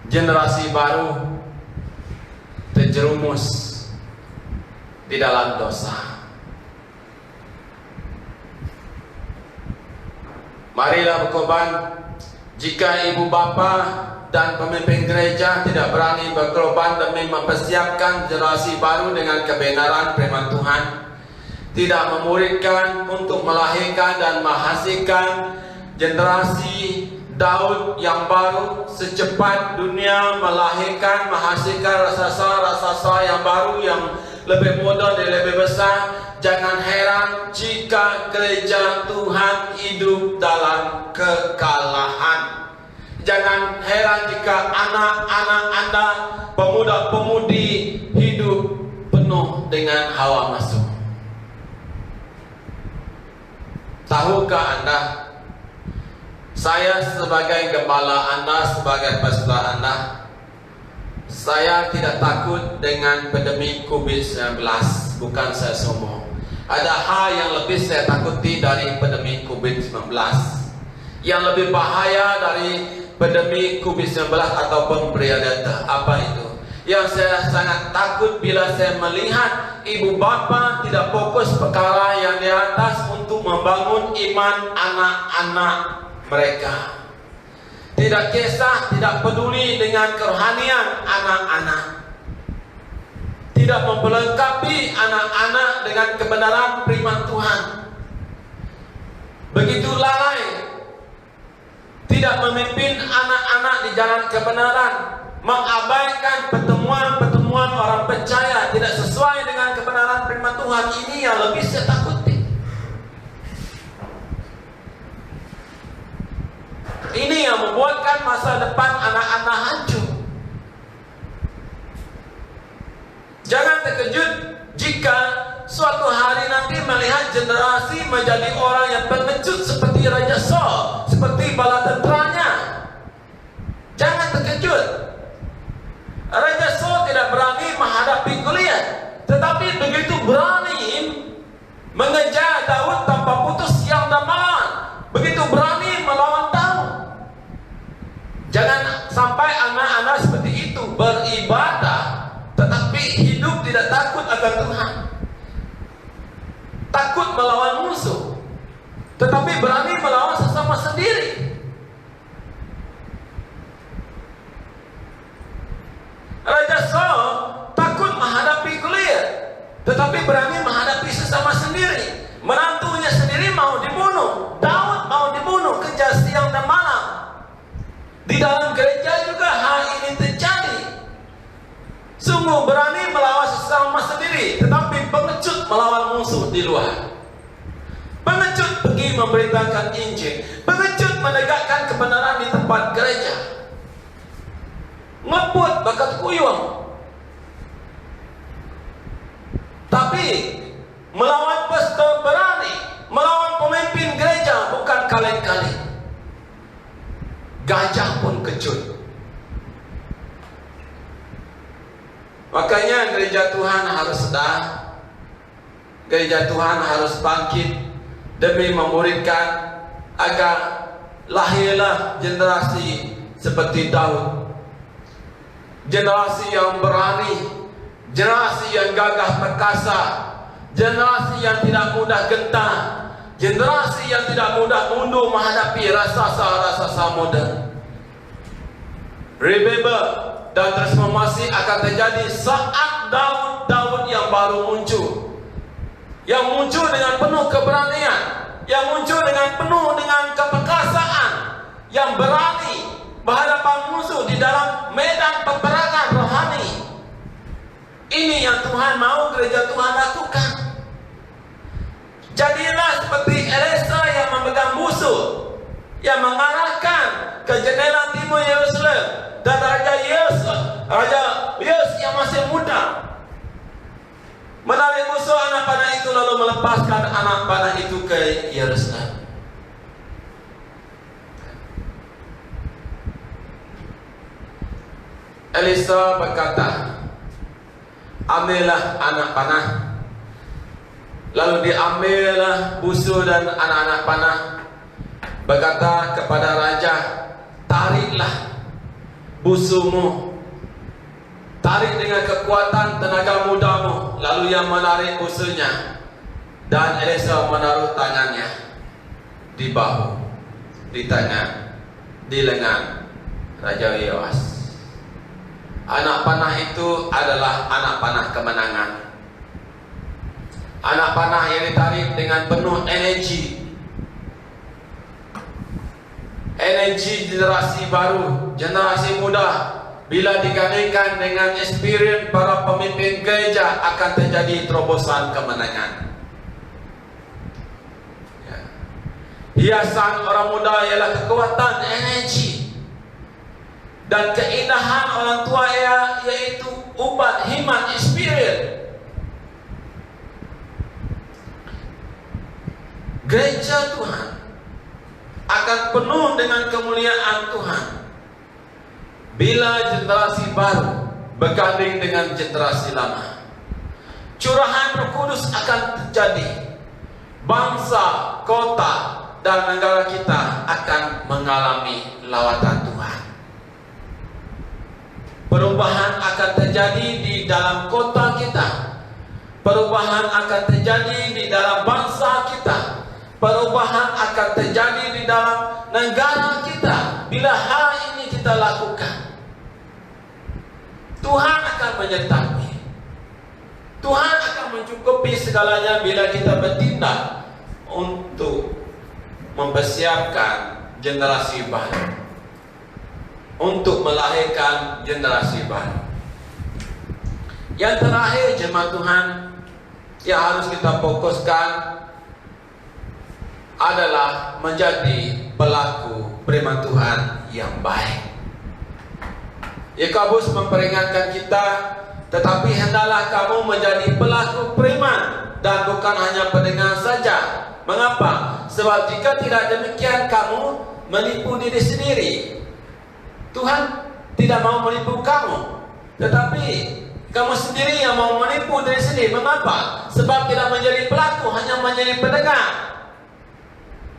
generasi baru, terjerumus di dalam dosa. Marilah berkorban. Jika ibu bapa dan pemimpin gereja tidak berani berkorban demi mempersiapkan generasi baru dengan kebenaran firman Tuhan, tidak memuridkan untuk melahirkan dan menghasilkan generasi Daud yang baru, secepat dunia melahirkan, menghasilkan raksasa-raksasa yang baru, yang lebih muda dan lebih besar, jangan heran jika gereja Tuhan hidup dalam kekalahan. Jangan heran jika anak-anak Anda, pemuda-pemudi, hidup penuh dengan hawa nafsu. Tahukah Anda, saya sebagai gembala Anda, sebagai pastor Anda, saya tidak takut dengan pandemi COVID-19. Bukan saya sombong. Ada hal yang lebih saya takuti dari pandemi COVID-19. Yang lebih bahaya dari pandemi COVID-19 ataupun Predator. Apa itu? Yang saya sangat takut bila saya melihat ibu bapa tidak fokus perkara yang di atas untuk membangun iman anak-anak mereka. Tidak kisah, tidak peduli dengan kerohanian anak-anak. Tidak memperlengkapi anak-anak dengan kebenaran firman Tuhan. Begitu lalai, tidak memimpin anak-anak di jalan kebenaran, mengabaikan pertemuan-pertemuan orang percaya tidak sesuai dengan kebenaran firman Tuhan. Ini yang lebih saya takuti. Ini yang membuatkan masa depan anak-anak hancur. Jangan terkejut jika suatu hari nanti melihat generasi menjadi orang yang pengecut seperti Raja Saul, seperti bala tenteranya. Jangan terkejut. Raja Saul tidak berani menghadapi Goliat, tetapi begitu berani mengejar Daud tanpa putus siang dan malam. Begitu berani melawan Daud. Jangan sampai anak-anak seperti itu beribadah tetapi hidup tidak takut akan Tuhan. Takut melawan musuh, tetapi berani melawan sesama sendiri. Raja Saul takut menghadapi Goliat, tetapi berani menghadapi sesama sendiri. Menantunya sendiri mau dibunuh, Daud mau dibunuh, kejar siang dan malam. Di dalam gereja juga hal ini terjadi. Sungguh berani melawan sesama sendiri, tetapi pengecut melawan musuh di luar. Pengecut pergi memberitakan Injil, pengecut menegakkan kebenaran di tempat gereja, ngebut bakat kuyung. Tapi melawan pastor berani, melawan pemimpin gereja bukan kaleng-kaleng. Gajah pun kecut. Makanya gereja Tuhan harus sedar. Gereja Tuhan harus bangkit demi memuridkan agar lahirlah generasi seperti Daud. Generasi yang berani, generasi yang gagah perkasa, generasi yang tidak mudah gentar, generasi yang tidak mudah mundur menghadapi raksasa-raksasa modern. Remember, dan transformasi akan terjadi saat Daud yang baru muncul, yang muncul dengan penuh keberanian, yang muncul dengan penuh dengan keperkasaan, yang berani berhadapan musuh di dalam medan peperangan rohani. Ini yang Tuhan mau gereja Tuhan lakukan. Jadilah seperti Elisa yang memegang musuh, yang mengarahkan ke jendela timur Yerusalem, dan Raja Yes yang masih muda menarik musuh anak panah itu, lalu melepaskan anak panah itu ke Yerusalem. Elisa berkata, ambillah anak panah. Lalu diambillah busur dan anak-anak panah. Berkata kepada raja, tariklah busurmu, tarik dengan kekuatan tenaga mudamu. Lalu ia menarik busurnya, dan Elisa menaruh tangannya di bahu, di tangan, di lengan Raja Yoas. Anak panah itu adalah anak panah kemenangan. Anak panah yang ditarik dengan penuh energi. Energi generasi baru, generasi muda. Bila digandingkan dengan experience para pemimpin gereja, akan terjadi terobosan kemenangan. Ya. Hiasan orang muda ialah kekuatan energi dan keindahan orang tua yaitu ubat himat experience. Gereja Tuhan akan penuh dengan kemuliaan Tuhan bila generasi baru berganding dengan generasi lama. Curahan Roh Kudus akan terjadi. Bangsa, kota, dan negara kita akan mengalami lawatan Tuhan. Perubahan akan terjadi di dalam kota kita. Perubahan akan terjadi di dalam bangsa kita. Perubahan akan terjadi di dalam negara kita bila hal ini kita lakukan. Tuhan akan menyertai. Tuhan akan mencukupi segalanya bila kita bertindak untuk mempersiapkan generasi baru, untuk melahirkan generasi baru. Yang terakhir, jemaat Tuhan, yang harus kita fokuskan adalah menjadi pelaku firman Tuhan yang baik. Yakobus memperingatkan kita, tetapi hendaklah kamu menjadi pelaku firman dan bukan hanya pendengar saja. Mengapa? Sebab jika tidak demikian, kamu menipu diri sendiri. Tuhan tidak mau menipu kamu, tetapi kamu sendiri yang mau menipu diri sendiri. Mengapa? Sebab tidak menjadi pelaku, hanya menjadi pendengar.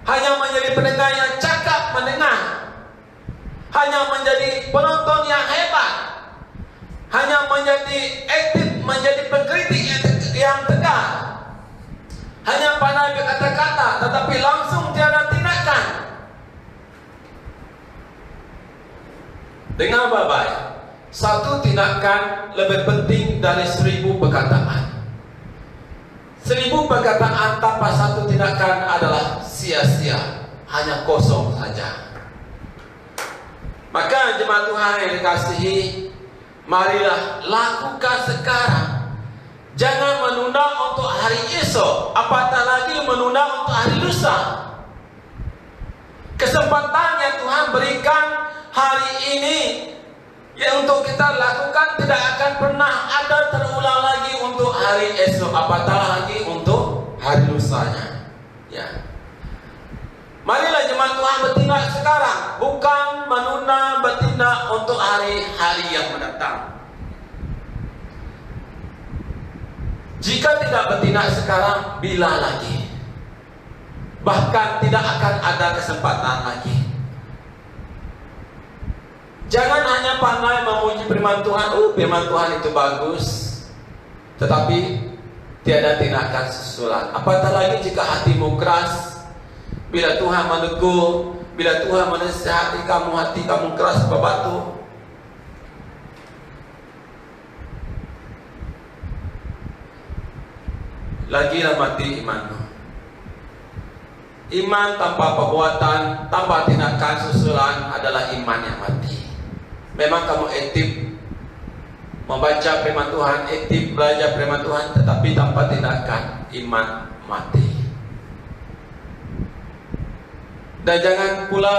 Hanya menjadi pendengar yang cakap mendengar. Hanya menjadi penonton yang hebat. Hanya menjadi aktif, menjadi pengkritik yang tegar. Hanya pandai berkata-kata, tetapi langsung tiada tindakan. Dengar baik-baik, satu tindakan lebih penting dari 1000 perkataan. 1000 perkataan tanpa satu tindakan adalah sia-sia, hanya kosong saja. Maka jemaat Tuhan yang dikasihi, marilah lakukan sekarang. Jangan menunda untuk hari esok, apatah lagi menunda untuk hari lusa. Kesempatan yang Tuhan berikan hari ini yang untuk kita lakukan tidak akan pernah ada terulang lagi untuk hari esok, apatah lagi untuk hari lusanya. Ya. Marilah jemaat Tuhan bertindak sekarang, bukan menunda bertindak untuk hari-hari yang mendatang. Jika tidak bertindak sekarang, bila lagi? Bahkan tidak akan ada kesempatan lagi. Jangan hanya pandai memuji firman Tuhan, firman Tuhan itu bagus, tetapi tiada tindakan susulan. Apatah lagi jika hatimu keras, bila Tuhan menegur, bila Tuhan menasihati kamu, hati kamu keras berbatu. Lagilah mati imanmu. Iman tanpa perbuatan, tanpa tindakan susulan adalah iman yang mati. Memang kamu aktif membaca firman Tuhan, aktif belajar firman Tuhan, tetapi tanpa tindakan, iman mati. Dan jangan pula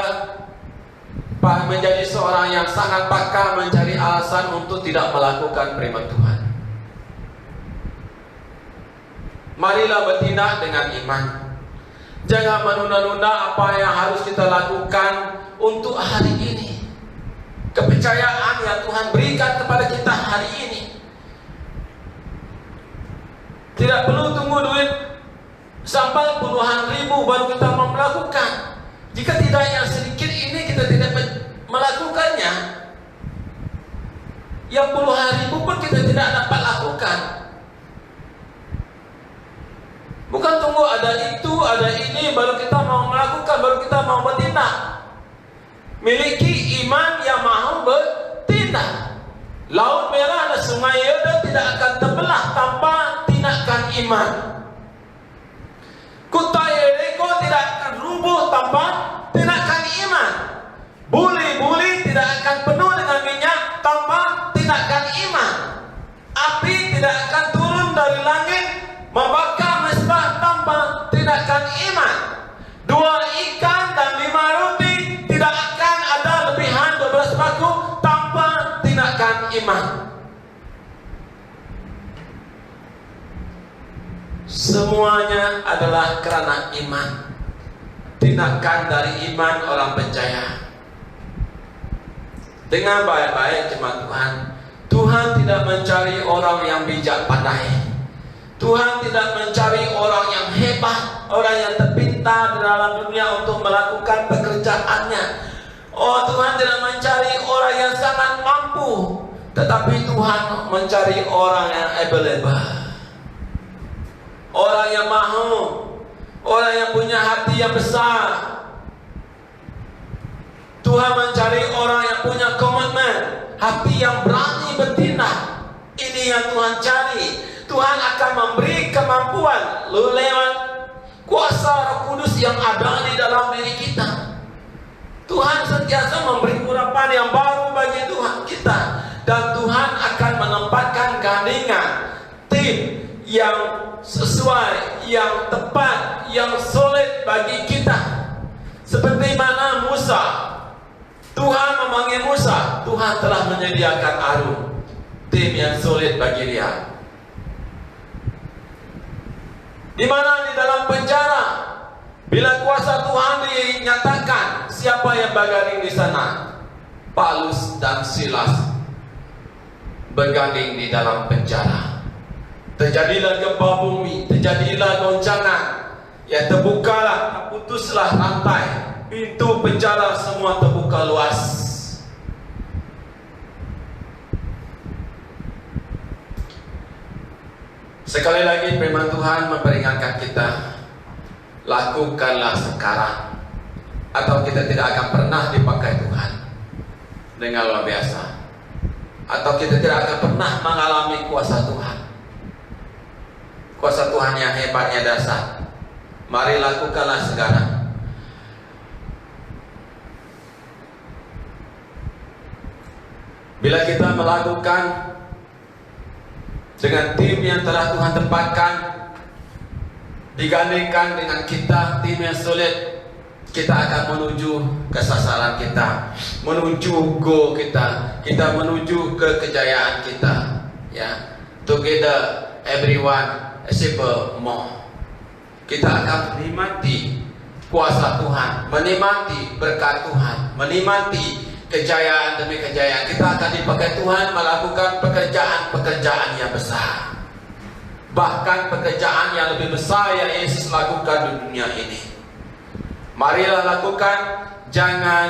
menjadi seorang yang sangat pakar mencari alasan untuk tidak melakukan firman Tuhan. Marilah bertindak dengan iman. Jangan menunda-nunda apa yang harus kita lakukan untuk hari ini. Kepercayaan yang Tuhan berikan kepada kita hari ini. Tidak perlu tunggu duit sampai puluhan ribu baru kita mau melakukan. Jika tidak yang sedikit ini kita tidak melakukannya, yang puluhan ribu pun kita tidak dapat lakukan. Bukan tunggu ada itu, ada ini baru kita mau melakukan, baru kita mau bertindak. Miliki iman yang mau bertindak. Laut Merah dan Sungai Yordan tidak akan terbelah tanpa tindakan iman. Kota Yeriko tidak akan rubuh tanpa tindakan iman. Buli-buli tidak akan penuh dengan minyak tanpa tindakan iman. Api tidak akan turun dari langit membakar mesbah tanpa tindakan iman. 2 ikan dan 5 roti tidak akan ada lebihan 12 paku tanpa tindakan iman. Semuanya adalah karena iman. Tindakan dari iman orang percaya. Dengan baik-baik jemaat Tuhan, Tuhan tidak mencari orang yang bijak pandai. Tuhan tidak mencari orang yang hebat, orang yang terpintar di dalam dunia untuk melakukan pekerjaannya. Oh, Tuhan tidak mencari orang yang sangat mampu, tetapi Tuhan mencari orang yang available, orang yang mau, orang yang punya hati yang besar. Tuhan mencari orang yang punya komitmen, hati yang berani bertindak. Ini yang Tuhan cari. Tuhan akan memberi kemampuan lewat kuasa Roh Kudus yang ada di dalam diri kita. Tuhan sentiasa memberi urapan yang baru bagi Tuhan kita, dan Tuhan akan menempatkan gandingan tim yang sesuai, yang tepat, yang solid bagi kita. Seperti mana Musa, Tuhan memanggil Musa, Tuhan telah menyediakan Harun, tim yang solid bagi dia. Di mana di dalam penjara, bila kuasa Tuhan dinyatakan, siapa yang berganding di sana? Paulus dan Silas berganding di dalam penjara. Terjadilah gempa bumi, terjadilah goncangan, ya terbukalah, terputuslah rantai, pintu penjara semua terbuka luas. Sekali lagi firman Tuhan memperingatkan kita, lakukanlah sekarang, atau kita tidak akan pernah dipakai Tuhan dengan luar biasa, atau kita tidak akan pernah mengalami kuasa Tuhan. Kuasa Tuhan yang hebatnya dasar. Mari lakukanlah sekarang. Bila kita melakukan dengan tim yang telah Tuhan tempatkan, digandingkan dengan kita, tim yang solid, kita akan menuju ke sasaran kita, menuju goal kita, kita menuju ke kejayaan kita. Ya, together everyone achieve more. Kita akan menikmati kuasa Tuhan, menikmati berkat Tuhan, menikmati kejayaan demi kejayaan. Kita akan dipakai Tuhan melakukan pekerjaan-pekerjaan yang besar, bahkan pekerjaan yang lebih besar yang Yesus lakukan di dunia ini. Marilah lakukan, jangan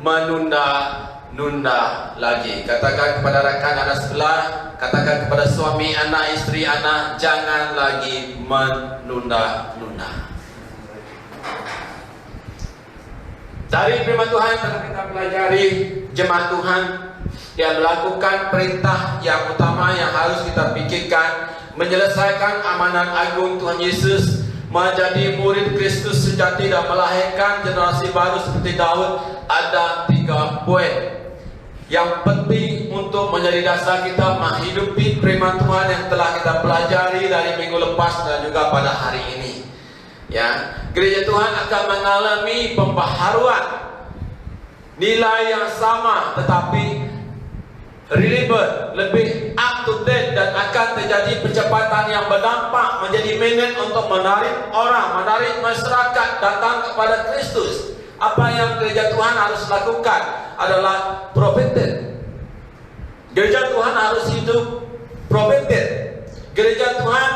menunda-nunda lagi. Katakan kepada rekan Anda sebelah, katakan kepada suami anak, istri anak, jangan lagi menunda-nunda. Dari firman Tuhan telah kita pelajari, jemaat Tuhan, yang melakukan perintah yang utama yang harus kita pikirkan, menyelesaikan amanat agung Tuhan Yesus, menjadi murid Kristus sejati dan melahirkan generasi baru seperti Daud. Ada 3 poin yang penting untuk menjadi dasar kita menghidupi firman Tuhan yang telah kita pelajari dari minggu lepas dan juga pada hari ini. Ya, gereja Tuhan akan mengalami pembaharuan, nilai yang sama tetapi relevant, lebih up to date, dan akan terjadi percepatan yang berdampak menjadi magnet untuk menarik orang, menarik masyarakat datang kepada Kristus. Apa yang gereja Tuhan harus lakukan adalah prophetic. Gereja Tuhan harus hidup prophetic. Gereja Tuhan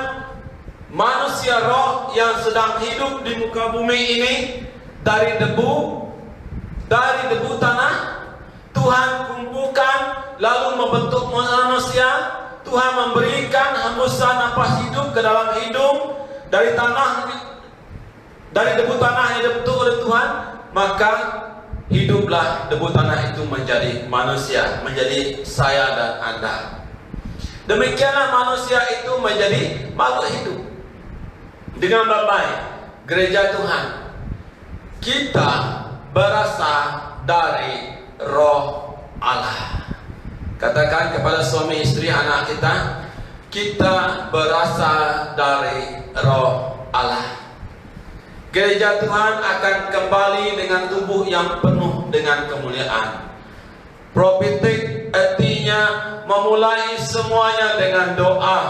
manusia roh yang sedang hidup di muka bumi ini dari debu tanah. Tuhan kumpulkan lalu membentuk manusia. Tuhan memberikan hembusan nafas hidup ke dalam hidung dari debu tanah yang dibentuk oleh Tuhan, maka hiduplah debu tanah itu menjadi manusia, menjadi saya dan Anda. Demikianlah manusia itu menjadi makhluk hidup. Dengan baik, gereja Tuhan, kita berasal dari Roh Allah. Katakan kepada suami istri anak kita, kita berasal dari Roh Allah. Gereja Tuhan akan kembali dengan tubuh yang penuh dengan kemuliaan. Prophetic artinya memulai semuanya dengan doa.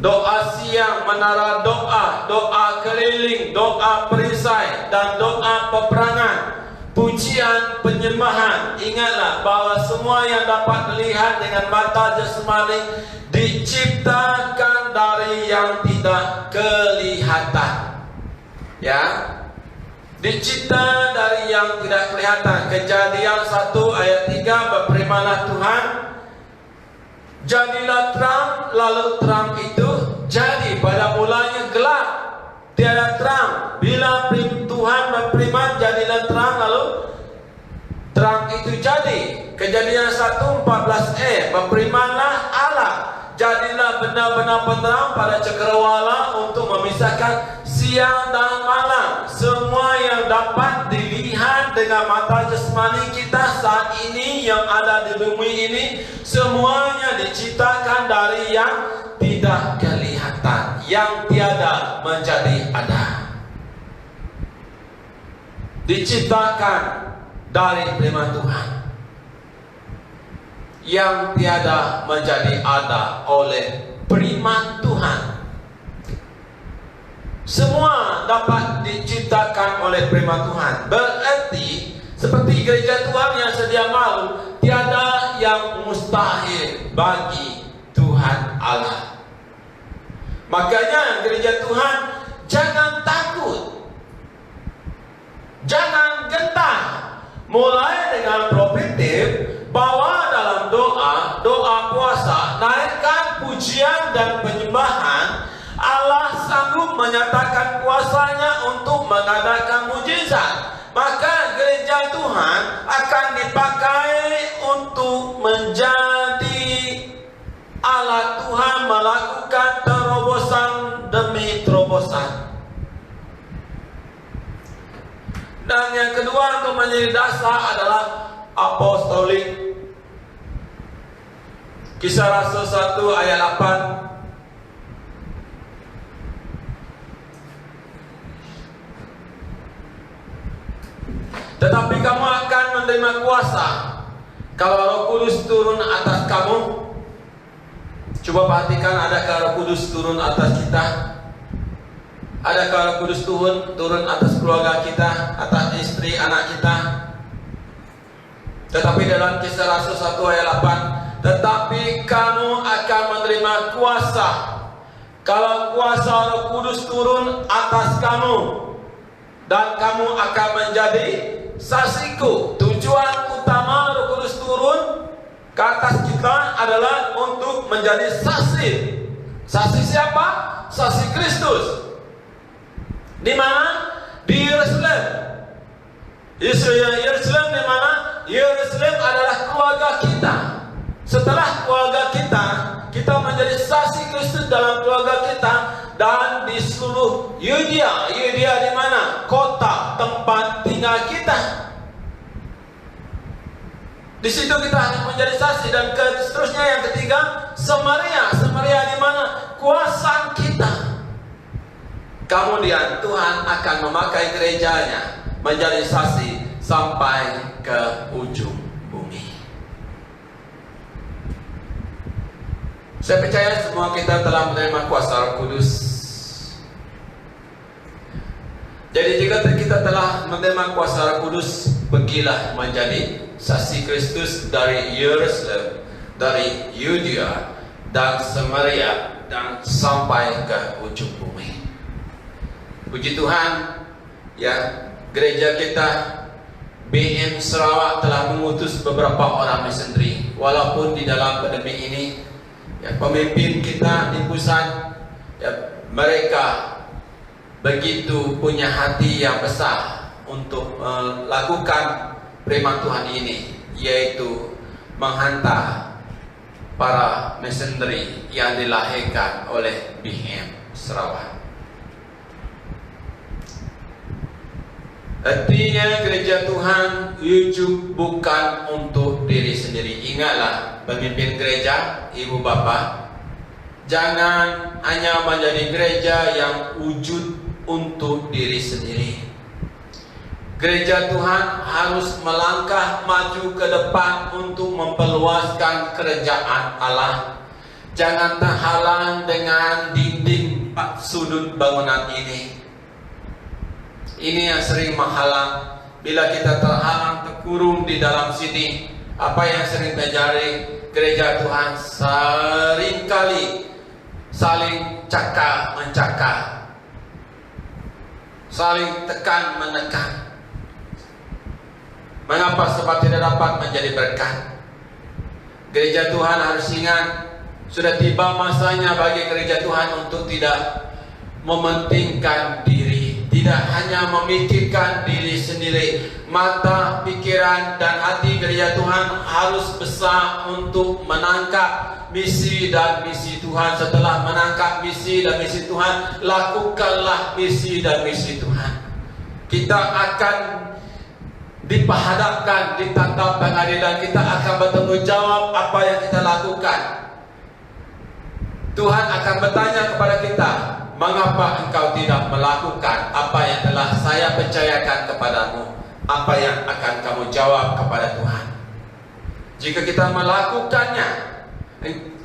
Doa siang, menara doa, doa keliling, doa perisai, dan doa peperangan. Pujian, penyembahan. Ingatlah bahwa semua yang dapat dilihat dengan mata jasmani diciptakan dari yang tidak kelihatan. Ya, dicipta dari yang tidak kelihatan. Kejadian 1 ayat 3 berfirmanlah Tuhan, jadilah terang, lalu terang itu jadi. Pada mulanya gelap, tiada terang. Bila Tuhan berfirman jadilah terang, lalu terang itu jadi. Kejadian 1:14 berfirmanlah Allah, jadilah benar-benar penerang pada cakrawala untuk memisahkan siang dan malam. Semua yang dapat dilihat dengan mata jasmani kita saat ini yang ada di bumi ini, semuanya diciptakan dari yang tidak kelihatan, yang tiada menjadi ada. Diciptakan dari firman Tuhan, yang tiada menjadi ada oleh firman Tuhan. Semua dapat diciptakan oleh firman Tuhan. Berarti seperti gereja Tuhan yang sedia malu, tiada yang mustahil bagi Tuhan Allah. Makanya gereja Tuhan jangan takut, jangan gentar. Mulai dengan prophetic, bawa dalam doa puasa, naikkan pujian dan penyembahan. Allah sanggup menyatakan kuasanya untuk mengadakan mujizat. Maka gereja Tuhan akan dipakai untuk menjadi alat Tuhan melakukan terobosan demi terobosan. Dan yang kedua untuk menjadi dasar adalah apostolik. Kisah Rasul 1 ayat 8. Tetapi kamu akan menerima kuasa kalau Roh Kudus turun atas kamu. Coba perhatikan, adakah Roh Kudus turun atas kita? Adakah Roh Kudus turun atas keluarga kita, atas istri, anak kita? Tetapi dalam Kisah Rasul 1 ayat 8, tetapi kamu akan menerima kuasa kalau kuasa Roh Kudus turun atas kamu, dan kamu akan menjadi saksiku. Tujuan utama Roh Kudus turun ke atas kita adalah untuk menjadi saksi. Saksi siapa? Saksi Kristus. Di mana? Di Yerusalem. Yerusalem di mana? Yerusalem adalah keluarga kita. Setelah keluarga kita, kita menjadi saksi Kristus dalam keluarga kita dan di seluruh Yudea. Yudea di mana? Kota tempat tinggal kita. Di situ kita harus menjadi saksi. Dan seterusnya yang ketiga, Samaria. Samaria di mana? Kuasa kita. Kemudian Tuhan akan memakai gerejanya menjadi saksi sampai ke ujung bumi. Saya percaya semua kita telah menerima kuasa Roh Kudus. Jadi jika kita telah menerima kuasa Roh Kudus, pergilah menjadi saksi Kristus dari Yerusalem, dari Yudea dan Samaria, dan sampai ke ujung bumi. Puji Tuhan, ya, gereja kita BM Sarawak telah mengutus beberapa orang missionary. Walaupun di dalam pandemi ini, ya, pemimpin kita di pusat, ya, mereka begitu punya hati yang besar untuk melakukan firman Tuhan ini, yaitu menghantar para missionary yang dilahirkan oleh BM Sarawak. Artinya gereja Tuhan wujud bukan untuk diri sendiri. Ingatlah pemimpin gereja, ibu bapa, jangan hanya menjadi gereja yang wujud untuk diri sendiri. Gereja Tuhan harus melangkah maju ke depan untuk memperluaskan kerajaan Allah. Jangan terhalang dengan dinding sudut bangunan ini. Ini yang sering menghalang. Bila kita terhalang, terkurung di dalam sini, apa yang sering terjadi? Gereja Tuhan seringkali saling cakar mencakar, saling tekan menekan. Mengapa? Sebab tidak dapat menjadi berkat. Gereja Tuhan harus ingat, sudah tiba masanya bagi gereja Tuhan untuk tidak mementingkan diri, tidak hanya memikirkan diri sendiri. Mata, pikiran, dan hati gereja Tuhan harus besar untuk menangkap misi dan misi Tuhan. Setelah menangkap misi dan misi Tuhan, lakukanlah misi dan misi Tuhan. Kita akan diperhadapkan di tahtap pengadilan. Kita akan bertanggung jawab apa yang kita lakukan. Tuhan akan bertanya kepada kita, mengapa engkau tidak melakukan apa yang telah saya percayakan kepadamu? Apa yang akan kamu jawab kepada Tuhan? Jika kita melakukannya,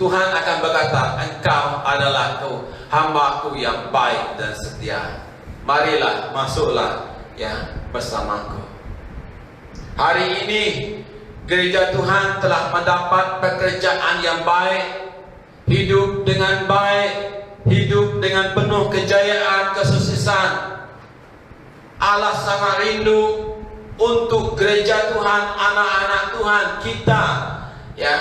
Tuhan akan berkata, engkau adalah hamba-Ku yang baik dan setia. Marilah, masuklah, ya, bersamaku. Hari ini gereja Tuhan telah mendapat pekerjaan yang baik, hidup dengan baik, hidup dengan penuh kejayaan, kesuksesan. Allah sangat rindu untuk gereja Tuhan, anak-anak Tuhan kita, ya,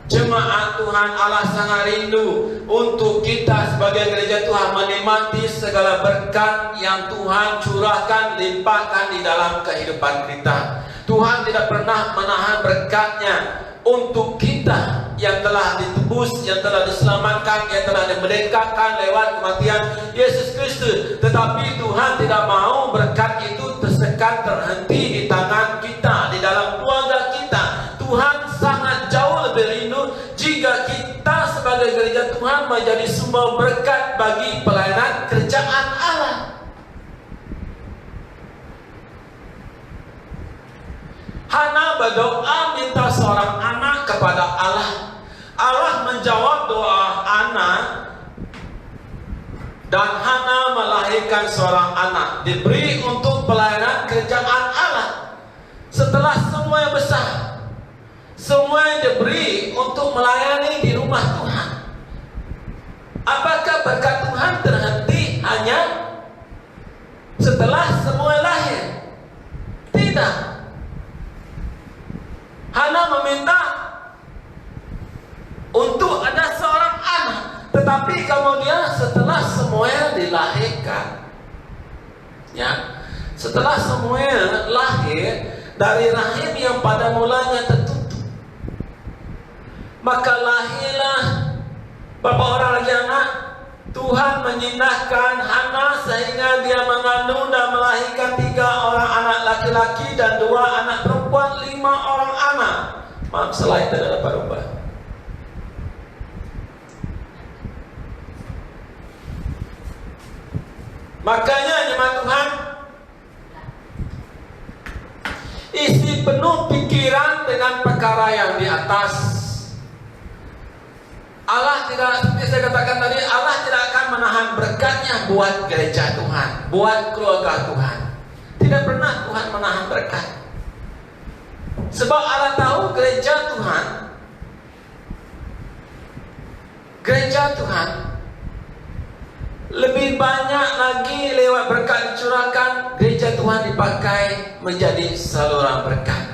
jemaat Tuhan. Allah sangat rindu untuk kita sebagai gereja Tuhan menikmati segala berkat yang Tuhan curahkan, limpahkan di dalam kehidupan kita. Tuhan tidak pernah menahan berkat-Nya untuk kita yang telah ditebus, yang telah diselamatkan, yang telah dimerdekakan lewat kematian Yesus Kristus. Tetapi Tuhan tidak mau berkat itu tersekat, terhenti di tangan kita, di dalam keluarga kita. Tuhan sangat jauh lebih rindu jika kita sebagai gereja Tuhan menjadi sumber berkat bagi pelayanan kerajaan Allah. Hana berdoa minta seorang anak kepada Allah. Allah menjawab doa Hana, dan Hana melahirkan seorang anak, diberi untuk pelayanan kerajaan Allah. Setelah semua yang besar, semua yang diberi untuk melayani di rumah Tuhan, apakah berkat Tuhan terhenti hanya setelah semua lahir? Tidak. Hana meminta untuk ada seorang anak, tetapi kemudian setelah semuanya dilahirkan, ya, setelah semuanya lahir dari rahim yang pada mulanya tertutup, maka lahirlah beberapa orang lagi anak. Tuhan menyinahkan Hana sehingga dia mengandung dan melahirkan 3 orang anak laki-laki dan 2 anak perempuan, 5 orang anak. Maaf, slide tidak dapat ubah. Makanya jemaat Tuhan, isi penuh pikiran dengan perkara yang di atas. Allah tidak, seperti saya katakan tadi, Allah tidak akan menahan berkat-Nya buat gereja Tuhan, buat keluarga Tuhan. Tidak pernah Tuhan menahan berkat. Sebab Allah tahu gereja Tuhan Lebih banyak lagi lewat berkat dicurahkan, gereja Tuhan dipakai menjadi saluran berkat.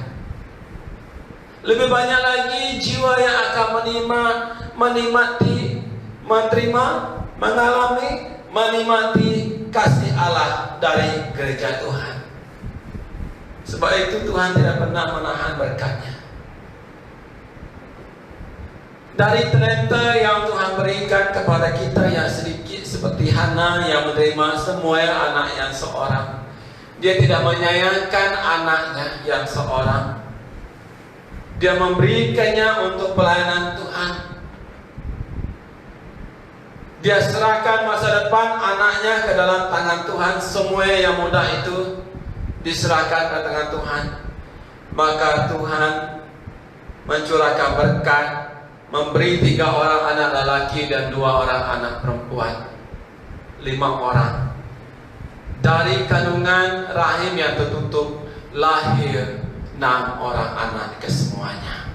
Lebih banyak lagi jiwa yang akan menikmati, menerima, mengalami, menikmati kasih Allah dari gereja Tuhan. Sebab itu Tuhan tidak pernah menahan berkatnya. Dari talenta yang Tuhan berikan kepada kita yang sedikit, seperti Hana yang menerima semua anak yang seorang, dia tidak menyayangkan anaknya yang seorang. Dia memberikannya untuk pelayanan Tuhan. Dia serahkan masa depan anaknya ke dalam tangan Tuhan. Semua yang muda itu diserahkan ke tangan Tuhan. Maka Tuhan mencurahkan berkat, memberi 3 orang anak lelaki dan 2 orang anak perempuan, 5 orang. Dari kandungan rahim yang tertutup lahir 6 orang anak kesemuanya.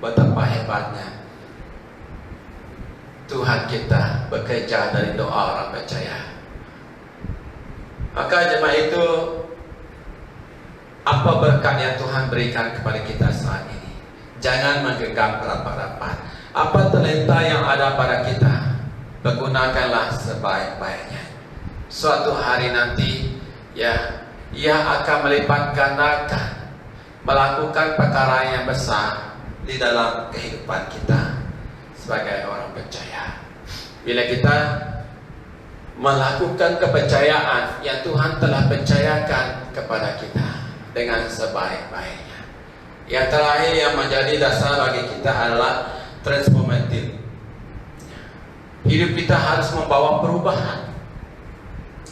Betapa hebatnya Tuhan kita bekerja dari doa orang percaya. Maka jemaah itu, apa berkat yang Tuhan berikan kepada kita saat ini? Jangan menggenggam rapat-rapat. Apa talenta yang ada pada kita, pergunakanlah sebaik-baiknya. Suatu hari nanti, ia akan melipat gandakan, melakukan perkara yang besar di dalam kehidupan kita sebagai orang percaya. Bila kita melakukan kepercayaan yang Tuhan telah percayakan kepada kita dengan sebaik-baiknya. Yang terakhir yang menjadi dasar bagi kita adalah transformatif. Hidup kita harus membawa perubahan.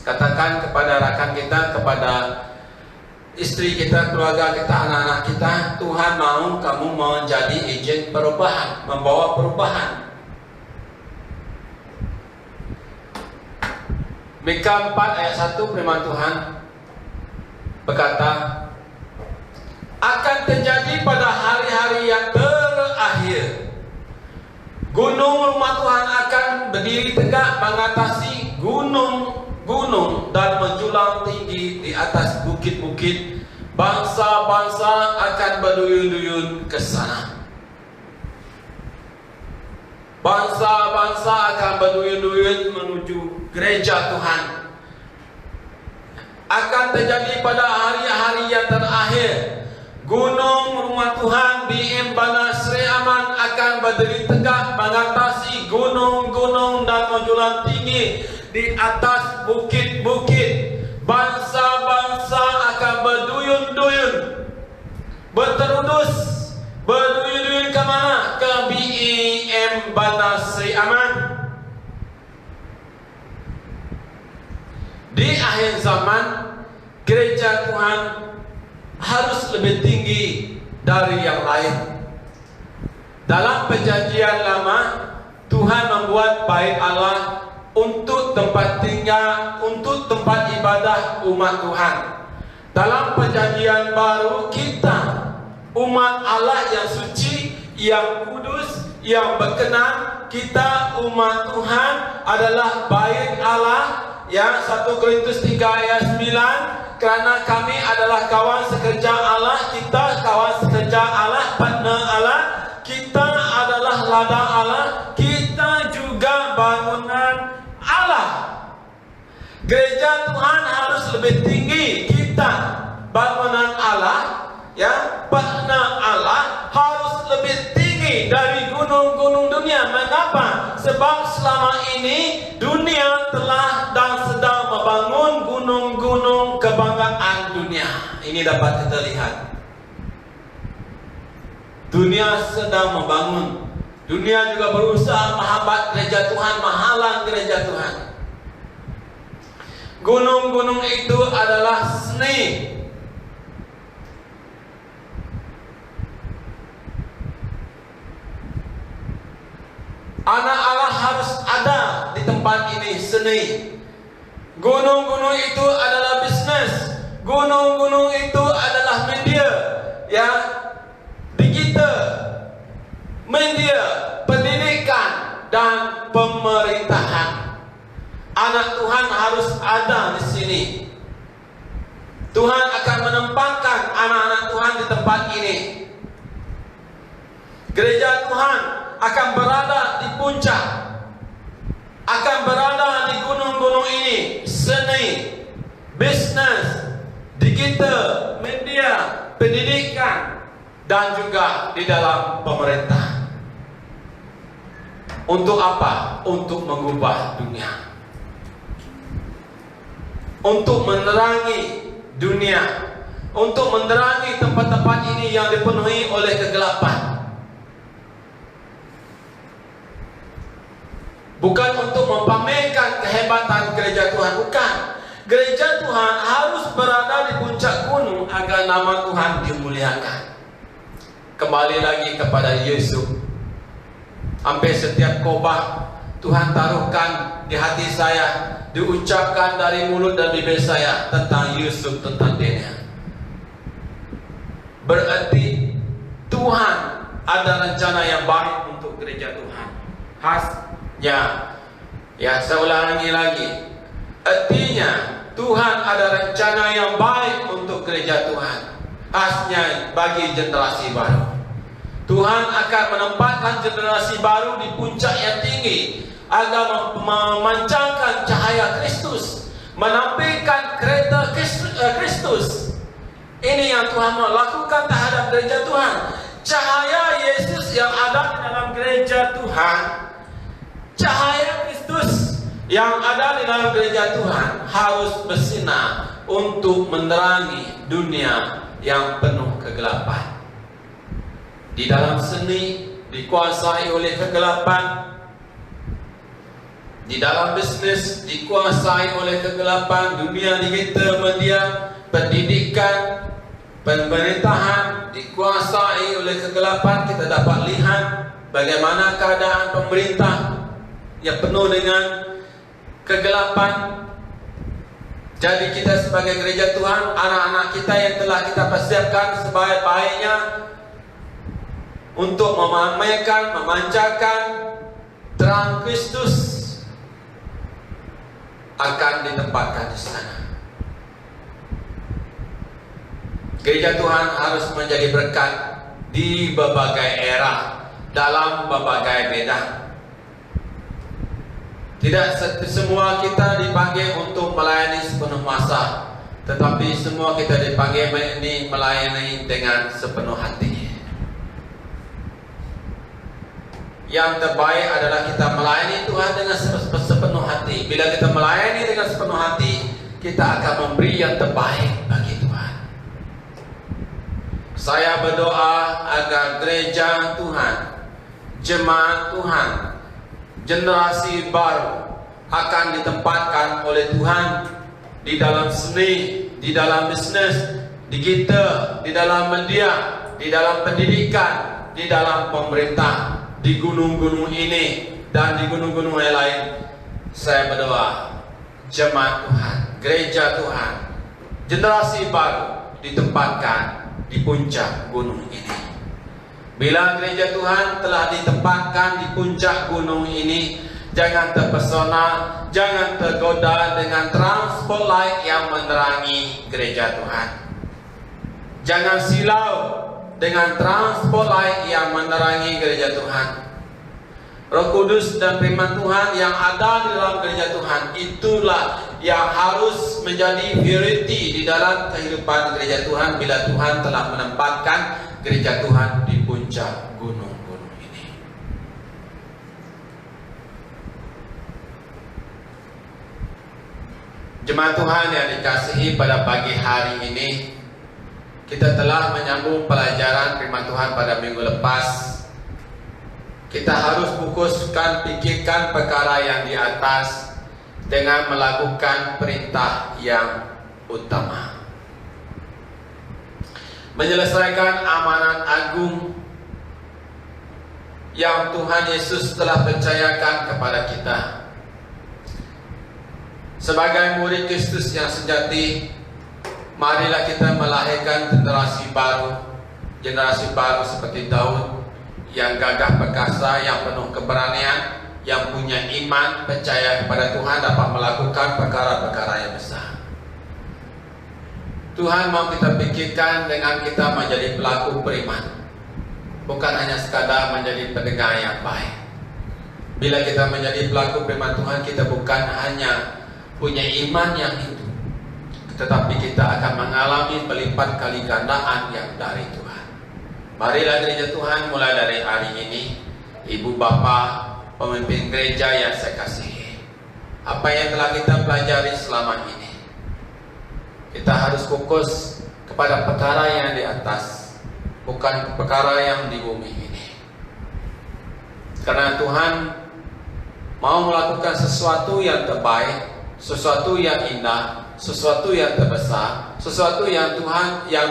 Katakan kepada rakan kita, kepada istri kita, keluarga kita, anak-anak kita, Tuhan mau kamu menjadi ejen perubahan, membawa perubahan. Mika 4 ayat 1 firman Tuhan berkata, akan terjadi pada hari-hari yang terakhir, gunung rumah Tuhan akan berdiri tegak mengatasi gunung-gunung dan menjulang tinggi di atas bukit-bukit. Bangsa-bangsa akan berduyun-duyun ke sana. Bangsa-bangsa akan berduyun-duyun menuju gereja Tuhan. Akan terjadi pada hari-hari yang terakhir, gunung rumah Tuhan di Embana Sri Aman akan berdiri tegak mengatasi gunung-gunung dan menjulang tinggi di atas bukit-bukit. Bangsa-bangsa akan berduyun-duyun, berterudus, berduyun-duyun ke mana? Ke BEM Bandar Sri Aman. Di akhir zaman, gereja Tuhan harus lebih tinggi dari yang lain. Dalam perjanjian lama, Tuhan membuat bait Allah untuk tempat tinggal, untuk tempat ibadah umat Tuhan. Dalam perjanjian baru, kita umat Allah yang suci, yang kudus, yang berkenan, kita umat Tuhan adalah bait Allah. Ya, 1 Korintus 3 ayat 9, karena kami adalah kawan sekerja Allah, kita kawan sekerja Allah, partner Allah, kita adalah ladang Allah, kita juga bangunan Allah. Gereja Tuhan harus lebih tinggi, kita bangunan Allah, ya, partner Allah harus lebih tinggi dari gunung-gunung dunia. Mengapa? Sebab selama ini dunia telah dan sedang membangun gunung-gunung kebanggaan dunia. Ini dapat kita lihat. Dunia sedang membangun. Dunia juga berusaha menghambat gereja Tuhan, menghalang gereja Tuhan. Gunung-gunung itu adalah seni. Anak Allah harus ada di tempat ini, seni. Gunung-gunung itu adalah bisnis. Gunung-gunung itu adalah media, ya, digital, media, pendidikan, dan pemerintahan. Anak Tuhan harus ada di sini. Tuhan akan menempatkan anak-anak Tuhan di tempat ini. Gereja Tuhan akan berada di puncak, akan berada di gunung-gunung ini. Seni, bisnis, digital, media, pendidikan, dan juga di dalam pemerintah. Untuk apa? Untuk mengubah dunia, untuk menerangi dunia, untuk menerangi tempat-tempat ini yang dipenuhi oleh kegelapan. Bukan untuk mempamerkan kehebatan gereja Tuhan, bukan. Gereja Tuhan harus berada di puncak gunung agar nama Tuhan dimuliakan. Kembali lagi kepada Yesus. Hampir setiap khotbah Tuhan taruhkan di hati saya, diucapkan dari mulut dan bibir saya tentang Yusuf, tentang Daniel. Berarti Tuhan ada rencana yang baik untuk gereja Tuhan. Saya ulangi lagi. Artinya Tuhan ada rencana yang baik untuk gereja Tuhan, khasnya bagi generasi baru. Tuhan akan menempatkan generasi baru di puncak yang tinggi agar memancarkan cahaya Kristus, menampilkan kereta Kristus. Ini yang Tuhan mau lakukan terhadap gereja Tuhan. Cahaya Yesus yang ada di dalam gereja Tuhan, cahaya Kristus yang ada di dalam gereja Tuhan harus bersinar untuk menerangi dunia yang penuh kegelapan. Di dalam seni dikuasai oleh kegelapan, di dalam bisnis dikuasai oleh kegelapan, dunia digital, media, pendidikan, pemerintahan dikuasai oleh kegelapan. Kita dapat lihat bagaimana keadaan pemerintah yang penuh dengan kegelapan. Jadi kita sebagai gereja Tuhan, anak-anak kita yang telah kita persiapkan sebaik-baiknya untuk memamerkan, memancarkan terang Kristus akan ditempatkan di sana. Gereja Tuhan harus menjadi berkat di berbagai era, dalam berbagai bidang. Tidak semua kita dipanggil untuk melayani sepenuh masa, tetapi semua kita dipanggil melayani dengan sepenuh hati. Yang terbaik adalah kita melayani Tuhan dengan sepenuh hati. Bila kita melayani dengan sepenuh hati, kita akan memberi yang terbaik bagi Tuhan. Saya berdoa agar gereja Tuhan, jemaat Tuhan, generasi baru akan ditempatkan oleh Tuhan di dalam seni, di dalam bisnis, digital, di dalam media, di dalam pendidikan, di dalam pemerintah, di gunung-gunung ini dan di gunung-gunung yang lain. Saya berdoa jemaat Tuhan, gereja Tuhan, generasi baru ditempatkan di puncak gunung ini. Bila gereja Tuhan telah ditempatkan di puncak gunung ini, jangan terpesona, jangan tergoda dengan terang spotlight yang menerangi gereja Tuhan. Jangan silau dengan terang spotlight yang menerangi gereja Tuhan. Roh Kudus dan firman Tuhan yang ada di dalam gereja Tuhan, itulah yang harus menjadi priority di dalam kehidupan gereja Tuhan bila Tuhan telah menempatkan gereja Tuhan di puncak gunung-gunung ini. Jemaat Tuhan yang dikasihi, pada pagi hari ini kita telah menyambung pelajaran firman Tuhan pada minggu lepas. Kita harus fokuskan, pikirkan perkara yang di atas dengan melakukan perintah yang utama. Menyelesaikan amanat agung yang Tuhan Yesus telah percayakan kepada kita. Sebagai murid Kristus yang sejati, marilah kita melahirkan generasi baru seperti Daud, yang gagah perkasa, yang penuh keberanian, yang punya iman, percaya kepada Tuhan dapat melakukan perkara-perkara yang besar. Tuhan mau kita pikirkan dengan kita menjadi pelaku beriman, bukan hanya sekadar menjadi pendengar yang baik. Bila kita menjadi pelaku beriman Tuhan, kita bukan hanya punya iman yang hidup, tetapi kita akan mengalami melipat kali gandaan yang dari Tuhan. Marilah gereja Tuhan mulai dari hari ini, ibu bapa, pemimpin gereja yang saya kasihi, apa yang telah kita pelajari selama ini, kita harus fokus kepada perkara yang di atas, bukan perkara yang di bumi ini. Karena Tuhan mau melakukan sesuatu yang terbaik, sesuatu yang indah, sesuatu yang terbesar, sesuatu yang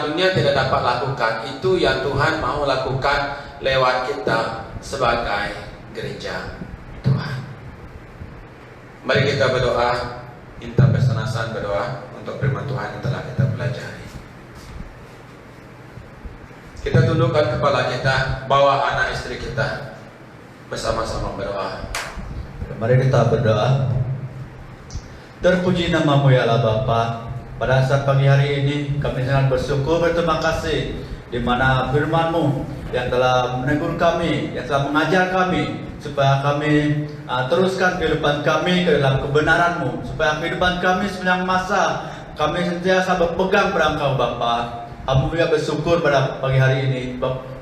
dunia tidak dapat lakukan. Itu yang Tuhan mau lakukan lewat kita sebagai gereja Tuhan. Mari kita berdoa, minta persanasan berdoa untuk firman Tuhan yang telah kita pelajari. Kita tundukkan kepala kita, bawa anak istri kita, bersama-sama berdoa.
Mari kita berdoa. Terpuji namamu ya Allah Bapa. Pada saat pagi hari ini kami sangat bersyukur, berterima kasih di mana firman-Mu yang telah menegur kami, yang telah mengajar kami, supaya kami teruskan kehidupan kami ke dalam kebenaran-Mu, supaya kehidupan kami sepanjang masa kami sentiasa berpegang pada Engkau Bapa. Alhamdulillah bersyukur pada pagi hari ini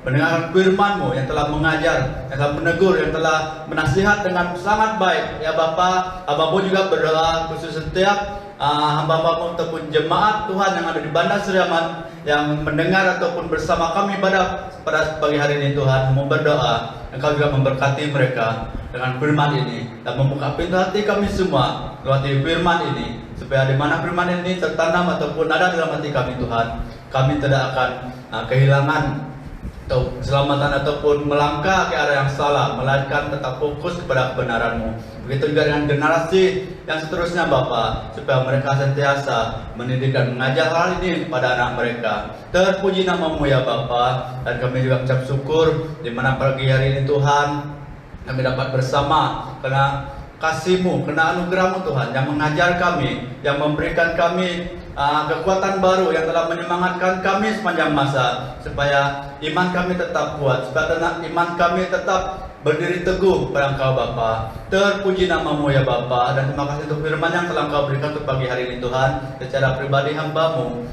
mendengarkan firman-Mu yang telah mengajar, yang telah menegur, yang telah menasihat dengan sangat baik. Ya Bapa, hamba-Mu juga berdoa khusus setiap hamba-Mu ataupun jemaat Tuhan yang ada di Bandar Seriaman yang mendengar ataupun bersama kami pada pagi hari ini. Tuhan, mau berdoa Engkau juga memberkati mereka dengan firman ini dan membuka pintu hati kami semua lewat firman ini, supaya di mana firman ini tertanam ataupun ada dalam hati kami Tuhan, kami tidak akan kehilangan atau keselamatan ataupun melangkah ke arah yang salah, melainkan tetap fokus kepada kebenaran-Mu. Begitu juga dengan generasi yang seterusnya Bapa, supaya mereka sentiasa mendidik dan mengajar hal ini kepada anak mereka. Terpuji namamu ya Bapa, dan kami juga mengucap syukur di mana pagi hari ini Tuhan kami dapat bersama karena kasih-Mu, karena anugerah-Mu Tuhan yang mengajar kami, yang memberikan kami kekuatan baru yang telah menyemangatkan kami sepanjang masa, supaya iman kami tetap kuat, supaya iman kami tetap berdiri teguh pada Engkau Bapa. Terpuji namamu ya Bapa, dan terima kasih untuk firman yang telah Engkau berikan untuk pagi hari ini Tuhan. Secara pribadi hamba-Mu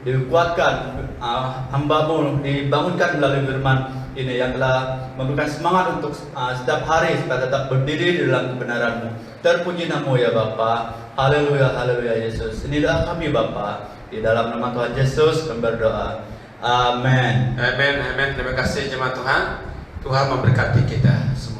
dikuatkan, hamba-Mu dibangunkan melalui firman ini yang telah memberikan semangat untuk setiap hari supaya tetap berdiri di dalam kebenaran-Mu. Terpuji namamu ya Bapa. Haleluya, haleluya Yesus. Ini doa kami Bapa, di dalam nama Tuhan Yesus kami berdoa. Amin.
Amin, amin. Terima kasih jemaat Tuhan. Tuhan memberkati kita semua.